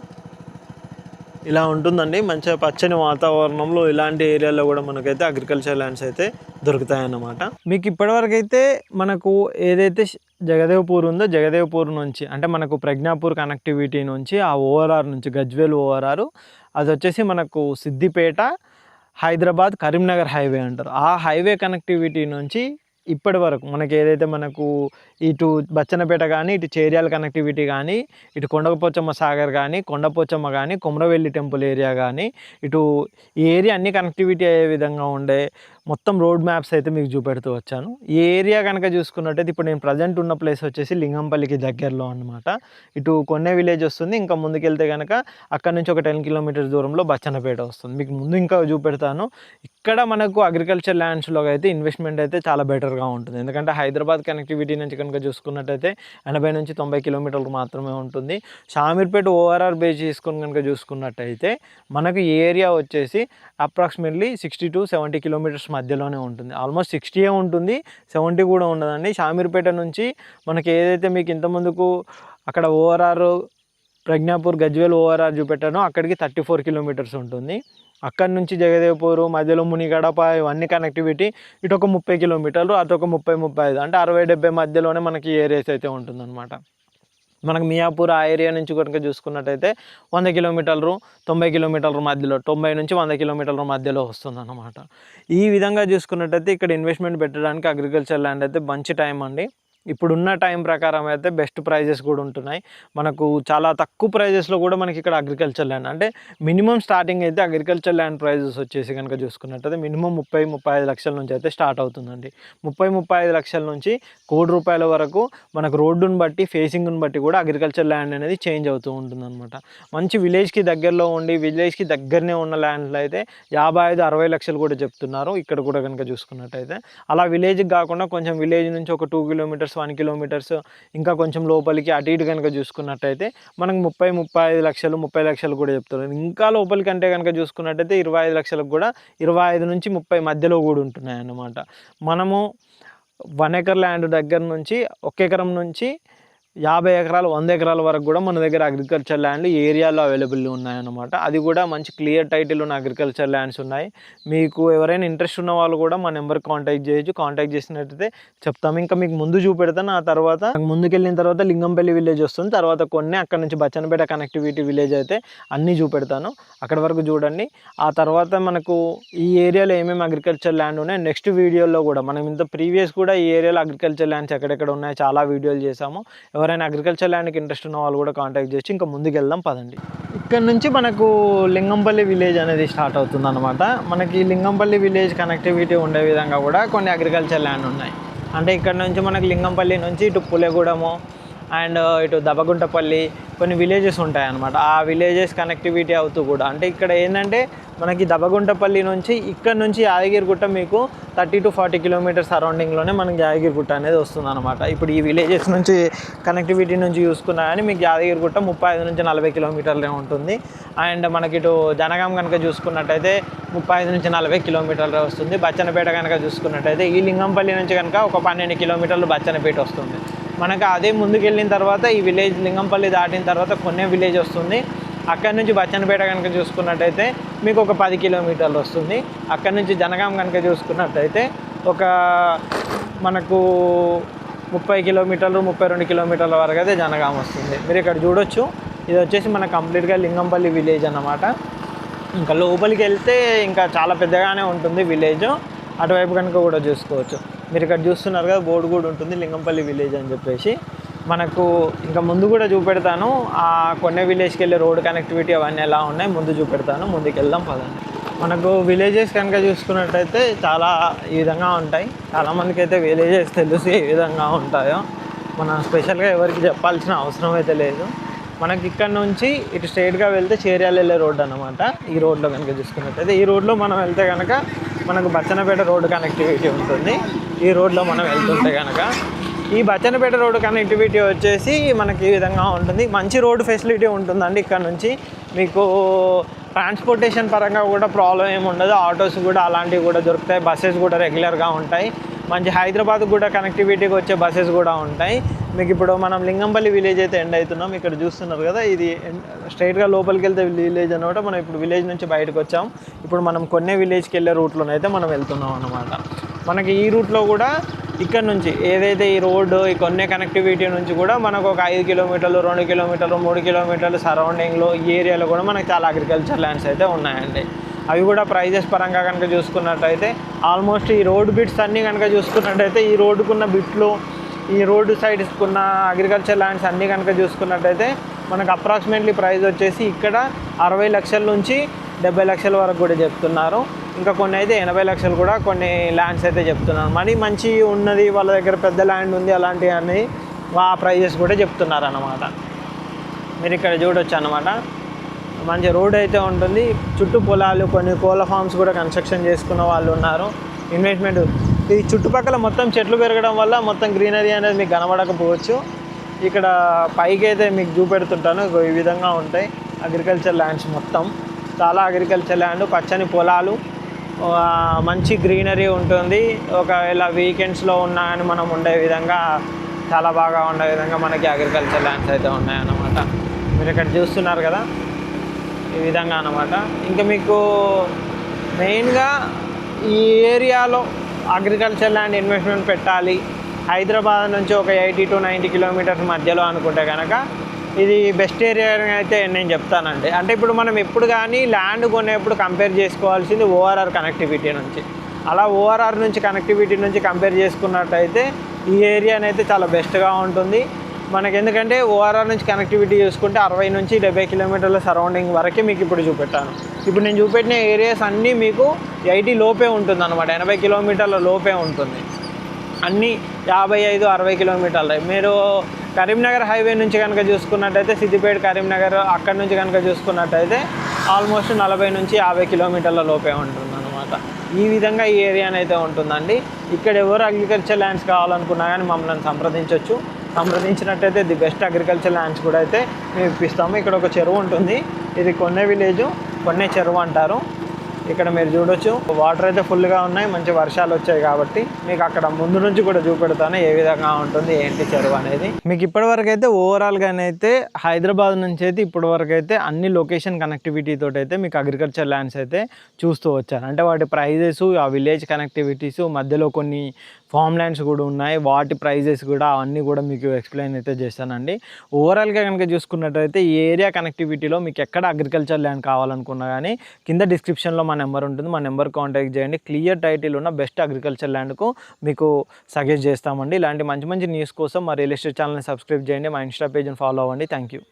ఇలా ఉంటుందండి మంచిగా పచ్చని వాతావరణంలో. ఇలాంటి ఏరియాలో కూడా మనకైతే అగ్రికల్చర్ ల్యాండ్స్ అయితే దొరుకుతాయన్నమాట. మీకు ఇప్పటివరకు అయితే మనకు ఏదైతే జగదేవ్పూర్ ఉందో జగదేవ్పూర్ నుంచి అంటే మనకు ప్రజ్ఞాపూర్ కనెక్టివిటీ నుంచి ఆ ఓఆర్ఆర్ నుంచి గజ్వేల్ ఓఆర్ఆర్ అది వచ్చేసి మనకు సిద్దిపేట హైదరాబాద్ కరీంనగర్ హైవే అంటారు. ఆ హైవే కనెక్టివిటీ నుంచి ఇప్పటి వరకు మనకి ఏదైతే మనకు ఇటు బచ్చన్నపేట కానీ ఇటు చేర్యాల కనెక్టివిటీ కానీ ఇటు కొండపోచమ్మ సాగర్ కానీ కొండపోచమ్మ కానీ కొమరవెల్లి టెంపుల్ ఏరియా కానీ ఇటు ఈ ఏరియా అన్ని కనెక్టివిటీ అయ్యే విధంగా ఉండే మొత్తం రోడ్ మ్యాప్స్ అయితే మీకు చూపెడుతూ వచ్చాను. ఈ ఏరియా కనుక చూసుకున్నట్టయితే ఇప్పుడు నేను ప్రజెంట్ ఉన్న ప్లేస్ వచ్చేసి లింగంపల్లికి దగ్గరలో అనమాట. ఇటు కొన్నే విలేజ్ వస్తుంది, ఇంకా ముందుకెళ్తే కనుక అక్కడ నుంచి ఒక 10 కిలోమీటర్స్ దూరంలో బచ్చన్నపేట వస్తుంది. మీకు ముందు ఇంకా చూపెడతాను. ఇక్కడ మనకు అగ్రికల్చర్ ల్యాండ్స్లో అయితే ఇన్వెస్ట్మెంట్ అయితే చాలా బెటర్గా ఉంటుంది. ఎందుకంటే హైదరాబాద్ కనెక్టివిటీ నుంచి కనుక చూసుకున్నట్టయితే 80 నుంచి 90 కిలోమీటర్లు మాత్రమే ఉంటుంది. షామీర్పేట ఓఆర్ఆర్ బేస్ చేసుకొని కనుక చూసుకున్నట్టయితే మనకు ఈ ఏరియా వచ్చేసి అప్రాక్సిమేట్లీ 60 to 70 కిలోమీటర్స్ మధ్యలోనే ఉంటుంది. ఆల్మోస్ట్ 60 ఉంటుంది, 70 కూడా ఉండదండి. షామీర్పేట నుంచి మనకి ఏదైతే మీకు ఇంతకుముందుకు అక్కడ ఓఆర్ఆర్ ప్రజ్ఞాపూర్ గజ్వేల్ ఓఆర్ఆర్ చూపెట్టానో అక్కడికి 34 కిలోమీటర్స్ ఉంటుంది. అక్కడి నుంచి జగదేవ్పూర్ మధ్యలో మునిగడప ఇవన్నీ కనెక్టివిటీ ఇటు ఒక 30 కిలోమీటర్లు అటు ఒక 30-35 అంటే 60-70 మధ్యలోనే మనకి ఏరియాస్ అయితే ఉంటుందన్నమాట. మనకు మియాపూర్ ఆ ఏరియా నుంచి కనుక చూసుకున్నట్టయితే 100 కిలోమీటర్లు 90 కిలోమీటర్ల మధ్యలో 90 నుంచి 100 కిలోమీటర్ల మధ్యలో వస్తుందన్నమాట. ఈ విధంగా చూసుకున్నట్టయితే ఇక్కడ ఇన్వెస్ట్మెంట్ పెట్టడానికి అగ్రికల్చర్ ల్యాండ్ అయితే మంచి టైం అండి. ఇప్పుడున్న టైం ప్రకారం అయితే బెస్ట్ ప్రైజెస్ కూడా ఉంటున్నాయి. మనకు చాలా తక్కువ ప్రైజెస్లో కూడా మనకి ఇక్కడ అగ్రికల్చర్ ల్యాండ్ అంటే మినిమం స్టార్టింగ్ అయితే అగ్రికల్చర్ ల్యాండ్ ప్రైజెస్ వచ్చేసి కనుక చూసుకున్నట్టయితే మినిమం 30-35 లక్షల నుంచి అయితే స్టార్ట్ అవుతుందండి. 30-35 లక్షల నుంచి ₹1 కోటి వరకు మనకు రోడ్డును బట్టి ఫేసింగ్ని బట్టి కూడా అగ్రికల్చర్ ల్యాండ్ అనేది చేంజ్ అవుతూ ఉంటుందన్నమాట. మంచి విలేజ్కి దగ్గరలో ఉండి విలేజ్కి దగ్గరనే ఉన్న ల్యాండ్లో అయితే 55-60 లక్షలు కూడా చెప్తున్నారు ఇక్కడ కూడా కనుక చూసుకున్నట్టయితే. అలా విలేజ్కి కాకుండా కొంచెం విలేజ్ నుంచి ఒక 2 కిలోమీటర్స్ 1 కిలోమీటర్స్ ఇంకా కొంచెం లోపలికి అటు ఇటు కనుక చూసుకున్నట్టయితే మనకు 30-35 లక్షలు 30 లక్షలు కూడా చెప్తున్నారు. ఇంకా లోపలికి అంటే కనుక చూసుకున్నట్టయితే 25 లక్షలకు కూడా 25 నుంచి 30 మధ్యలో కూడా ఉంటున్నాయి అన్నమాట. మనము 1 ఎకర్ ల్యాండ్ దగ్గర నుంచి 1 ఎకరం నుంచి 50 ఎకరాలు 100 ఎకరాల వరకు కూడా మన దగ్గర అగ్రికల్చర్ ల్యాండ్ ఏరియాలో అవైలబుల్ ఉన్నాయన్నమాట. అది కూడా మంచి క్లియర్ టైటిల్ ఉన్న అగ్రికల్చర్ ల్యాండ్స్ ఉన్నాయి. మీకు ఎవరైనా ఇంట్రెస్ట్ ఉన్న వాళ్ళు కూడా మా నెంబర్కి కాంటాక్ట్ చేయొచ్చు. కాంటాక్ట్ చేసినట్టయితే చెప్తాము. ఇంకా మీకు ముందు చూపెడతాను. ఆ తర్వాత ముందుకెళ్ళిన తర్వాత లింగంపల్లి విలేజ్ వస్తుంది, తర్వాత కొన్ని అక్కడ నుంచి బచ్చన్నపేట కనెక్టివిటీ విలేజ్ అయితే అన్నీ చూపెడతాను. అక్కడ వరకు చూడండి. ఆ తర్వాత మనకు ఈ ఏరియాలో ఏమేమి అగ్రికల్చర్ ల్యాండ్ ఉన్నాయి నెక్స్ట్ వీడియోలో కూడా మనం ఇంత ప్రీవియస్ కూడా ఈ ఏరియాలో అగ్రికల్చర్ ల్యాండ్స్ ఎక్కడెక్కడ ఉన్నాయో చాలా వీడియోలు చేసాము. ఎవరైనా అగ్రికల్చర్ ల్యాండ్కి ఇంట్రెస్ట్ ఉన్న వాళ్ళు కూడా కాంటాక్ట్ చేసి ఇంకా ముందుకు వెళ్దాం పదండి. ఇక్కడ నుంచి మనకు లింగంపల్లి విలేజ్ అనేది స్టార్ట్ అవుతుంది అనమాట. మనకి లింగంపల్లి విలేజ్ కనెక్టివిటీ ఉండే విధంగా కూడా కొన్ని అగ్రికల్చర్ ల్యాండ్ ఉన్నాయి. అంటే ఇక్కడ నుంచి మనకి లింగంపల్లి నుంచి ఇటు పులెగూడెము అండ్ ఇటు దబగుంటపల్లి కొన్ని విలేజెస్ ఉంటాయి అన్నమాట. ఆ విలేజెస్ కనెక్టివిటీ అవుతూ కూడా అంటే ఇక్కడ ఏంటంటే మనకి దబగుంటపల్లి నుంచి ఇక్కడ నుంచి యాదగిరిగుట్ట మీకు 30 to 40 కిలోమీటర్స్ సరౌండింగ్లోనే మనకి యాదగిరిగుట్ట అనేది వస్తుంది అనమాట. ఇప్పుడు ఈ విలేజెస్ నుంచి కనెక్టివిటీ నుంచి చూసుకున్నా కానీ మీకు యాదగిరిగుట్ట 35 నుంచి 40 కిలోమీటర్లే ఉంటుంది. అండ్ మనకి ఇటు జనగాం కనుక చూసుకున్నట్టయితే 35 నుంచి 40 కిలోమీటర్లే వస్తుంది. బచ్చన్నపేట కనుక చూసుకున్నట్టయితే ఈ లింగంపల్లి నుంచి కనుక ఒక 12 కిలోమీటర్లు బచ్చన్నపేట వస్తుంది. మనకు అదే ముందుకు వెళ్ళిన తర్వాత ఈ విలేజ్ లింగంపల్లి దాటిన తర్వాత కొన్నే విలేజ్ వస్తుంది. అక్కడి నుంచి బచ్చన్నపేట కనుక చూసుకున్నట్టయితే మీకు ఒక 10 కిలోమీటర్లు వస్తుంది. అక్కడి నుంచి జనగాం కనుక చూసుకున్నట్టయితే ఒక మనకు 30 కిలోమీటర్లు 32 కిలోమీటర్ల వరకు అయితే జనగాం వస్తుంది. మీరు ఇక్కడ చూడొచ్చు, ఇది వచ్చేసి మన కంప్లీట్గా లింగంపల్లి విలేజ్ అన్నమాట. ఇంకా లోపలికి వెళ్తే ఇంకా చాలా పెద్దగానే ఉంటుంది విలేజ్. అటువైపు కనుక కూడా చూసుకోవచ్చు. మీరు ఇక్కడ చూస్తున్నారు కదా, బోర్డు కూడా ఉంటుంది లింగంపల్లి విలేజ్ అని చెప్పేసి. మనకు ఇంకా ముందు కూడా చూపెడతాను, ఆ కొన్నే విలేజ్కి వెళ్ళే రోడ్ కనెక్టివిటీ అవన్నీ ఎలా ఉన్నాయి ముందు చూపెడతాను. ముందుకు వెళ్దాం పదండి. మనకు విలేజెస్ కనుక చూసుకున్నట్టయితే చాలా ఈ విధంగా ఉంటాయి. చాలామందికి అయితే విలేజెస్ తెలుసు ఏ విధంగా ఉంటాయో. మనం స్పెషల్గా ఎవరికి చెప్పాల్సిన అవసరం అయితే లేదు. మనకి ఇక్కడ నుంచి ఇటు స్ట్రైట్గా వెళ్తే చేర్యాల వెళ్ళే రోడ్డు అన్నమాట. ఈ రోడ్లో కనుక చూసుకున్నట్టయితే, ఈ రోడ్లో మనం వెళ్తే కనుక మనకు బచ్చన్నపేట రోడ్డు కనెక్టివిటీ ఉంటుంది. ఈ రోడ్లో మనం వెళ్తుంటే కనుక ఈ బచ్చన్నపేట రోడ్డు కనెక్టివిటీ వచ్చేసి మనకి ఈ విధంగా ఉంటుంది. మంచి రోడ్డు ఫెసిలిటీ ఉంటుందండి. ఇక్కడ నుంచి మీకు ట్రాన్స్పోర్టేషన్ పరంగా కూడా ప్రాబ్లం ఏమి ఉండదు. ఆటోస్ కూడా అలాంటివి కూడా దొరుకుతాయి. బస్సెస్ కూడా రెగ్యులర్గా ఉంటాయి. మంచి హైదరాబాద్ కూడా కనెక్టివిటీకి వచ్చే బస్సెస్ కూడా ఉంటాయి. మీకు ఇప్పుడు మనం లింగంపల్లి విలేజ్ అయితే ఎండ్ అవుతున్నాం. ఇక్కడ చూస్తున్నారు కదా, ఇది స్ట్రైట్గా లోపలికి వెళ్తే విలేజ్ అనమాట. మనం ఇప్పుడు విలేజ్ నుంచి బయటకు వచ్చాం. ఇప్పుడు మనం కొన్నే విలేజ్కి వెళ్ళే రూట్లోనైతే మనం వెళ్తున్నాం అన్నమాట. మనకి ఈ రూట్లో కూడా ఇక్కడ నుంచి ఏదైతే ఈ రోడ్డు ఈ కొన్నే కనెక్టివిటీ నుంచి కూడా మనకు ఒక 5 కిలోమీటర్లు 2 కిలోమీటర్లు 3 కిలోమీటర్లు సరౌండింగ్లో ఈ ఏరియాలో కూడా మనకు చాలా అగ్రికల్చర్ ల్యాండ్స్ అయితే ఉన్నాయండి. అవి కూడా ప్రైజెస్ పరంగా కనుక చూసుకున్నట్టయితే ఆల్మోస్ట్ ఈ రోడ్ బిట్స్ అన్నీ కనుక చూసుకున్నట్టయితే ఈ రోడ్డుకున్న బిట్లు ఈ రోడ్డు సైడ్స్కున్న అగ్రికల్చర్ ల్యాండ్స్ అన్నీ కనుక చూసుకున్నట్టయితే మనకు అప్రాక్సిమేట్లీ ప్రైస్ వచ్చేసి ఇక్కడ 60 లక్షల నుంచి 70 లక్షల వరకు కూడా చెప్తున్నారు. ఇంకా కొన్ని అయితే 80 లక్షలు కూడా కొన్ని ల్యాండ్స్ అయితే చెప్తున్నారు. మరి మంచి ఉన్నది వాళ్ళ దగ్గర పెద్ద ల్యాండ్ ఉంది అలాంటివి అన్నీ ఆ ప్రైజెస్ కూడా చెప్తున్నారు అన్నమాట. మీరు ఇక్కడ చూడొచ్చు అన్నమాట. మంచి రోడ్ అయితే ఉంటుంది. చుట్టూ పొలాలు, కొన్ని కోళ్ళ ఫార్మ్స్ కూడా కన్స్ట్రక్షన్ చేసుకున్న వాళ్ళు ఉన్నారు. ఇన్వెస్ట్మెంట్ ఈ చుట్టుపక్కల మొత్తం చెట్లు పెరగడం వల్ల మొత్తం గ్రీనరీ అనేది మీకు కనబడకపోవచ్చు. ఇక్కడ పైకి అయితే మీకు చూపెడుతుంటాను. ఈ విధంగా ఉంటాయి అగ్రికల్చర్ ల్యాండ్స్ మొత్తం. చాలా అగ్రికల్చర్ ల్యాండ్, పచ్చని పొలాలు, మంచి గ్రీనరీ ఉంటుంది. ఒకవేళ వీకెండ్స్లో ఉన్నా అని మనం ఉండే విధంగా చాలా బాగా ఉండే విధంగా మనకి అగ్రికల్చర్ ల్యాండ్స్ అయితే ఉన్నాయన్నమాట. మీరు ఇక్కడ చూస్తున్నారు కదా, ఈ విధంగా అన్నమాట. ఇంకా మీకు మెయిన్గా ఈ ఏరియాలో అగ్రికల్చర్ ల్యాండ్ ఇన్వెస్ట్మెంట్ పెట్టాలి, హైదరాబాద్ నుంచి ఒక 80 to 90 కిలోమీటర్స్ మధ్యలో అనుకుంటే కనుక ఇది బెస్ట్ ఏరియా అయితే నేను చెప్తానండి. అంటే ఇప్పుడు మనం ఎప్పుడు కానీ ల్యాండ్ కొనేప్పుడు కంపేర్ చేసుకోవాల్సింది ఓఆర్ఆర్ కనెక్టివిటీ నుంచి. అలా ఓఆర్ఆర్ నుంచి కనెక్టివిటీ నుంచి కంపేర్ చేసుకున్నట్టయితే ఈ ఏరియానైతే చాలా బెస్ట్గా ఉంటుంది మనకి. ఎందుకంటే ఓఆర్ఆర్ నుంచి కనెక్టివిటీ చూసుకుంటే 60 నుంచి 70 కిలోమీటర్ల సరౌండింగ్ వరకే మీకు ఇప్పుడు చూపెట్టాను. ఇప్పుడు నేను చూపెట్టిన ఏరియాస్ అన్నీ మీకు 80 లోపే ఉంటుంది అనమాట. 80 కిలోమీటర్ల లోపే ఉంటుంది. అన్నీ 55-60 కిలోమీటర్లు. మీరు కరీంనగర్ హైవే నుంచి కనుక చూసుకున్నట్టయితే సిద్దిపేట కరీంనగర్ అక్కడి నుంచి కనుక చూసుకున్నట్టయితే ఆల్మోస్ట్ 40 నుంచి 50 కిలోమీటర్ల లోపే ఉంటుంది అనమాట. ఈ విధంగా ఈ ఏరియానైతే ఉంటుందండి. ఇక్కడ ఎవరు అగ్రికల్చర్ ల్యాండ్స్ కావాలనుకున్నా కానీ మమ్మల్ని సంప్రదించవచ్చు. సంప్రదించినట్టయితే ది బెస్ట్ అగ్రికల్చర్ ల్యాండ్స్ కూడా అయితే మేము ఇప్పిస్తాము. ఇక్కడ ఒక చెరువు ఉంటుంది. ఇది కొన్నే విలేజ్, కొన్నే చెరువు అంటారు. ఇక్కడ మీరు చూడొచ్చు వాటర్ అయితే ఫుల్గా ఉన్నాయి. మంచి వర్షాలు వచ్చాయి కాబట్టి మీకు అక్కడ ముందు నుంచి కూడా చూపెడతాను ఏ విధంగా ఉంటుంది ఏంటి చెరువు అనేది. మీకు ఇప్పటివరకు అయితే ఓవరాల్గానైతే హైదరాబాద్ నుంచి అయితే ఇప్పటివరకు అయితే అన్ని లొకేషన్ కనెక్టివిటీ తోటి అయితే మీకు అగ్రికల్చర్ ల్యాండ్స్ అయితే చూస్తూ వచ్చారు. అంటే వాటి ప్రైజెస్, ఆ విలేజ్ కనెక్టివిటీస్, మధ్యలో కొన్ని ఫామ్ ల్యాండ్స్ కూడా ఉన్నాయి, వాటి ప్రైజెస్ కూడా అవన్నీ కూడా మీకు ఎక్స్ప్లెయిన్ అయితే చేస్తానండి. ఓవరాల్గా కనుక చూసుకున్నట్టయితే ఈ ఏరియా కనెక్టివిటీలో మీకు ఎక్కడ అగ్రికల్చర్ ల్యాండ్ కావాలనుకున్నా కానీ కింద డిస్క్రిప్షన్లో మా నెంబర్ ఉంటుంది. మా నెంబర్ కాంటాక్ట్ చేయండి. క్లియర్ టైటిల్ ఉన్న బెస్ట్ అగ్రికల్చర్ ల్యాండ్కు మీకు సజెస్ట్ చేస్తామండి. ఇలాంటి మంచి మంచి న్యూస్ కోసం మా రియల్ ఎస్టేట్ ఛానల్ని సబ్స్క్రైబ్ చేయండి. మా ఇన్స్టా పేజ్ని ఫాలో అవ్వండి. Thank you.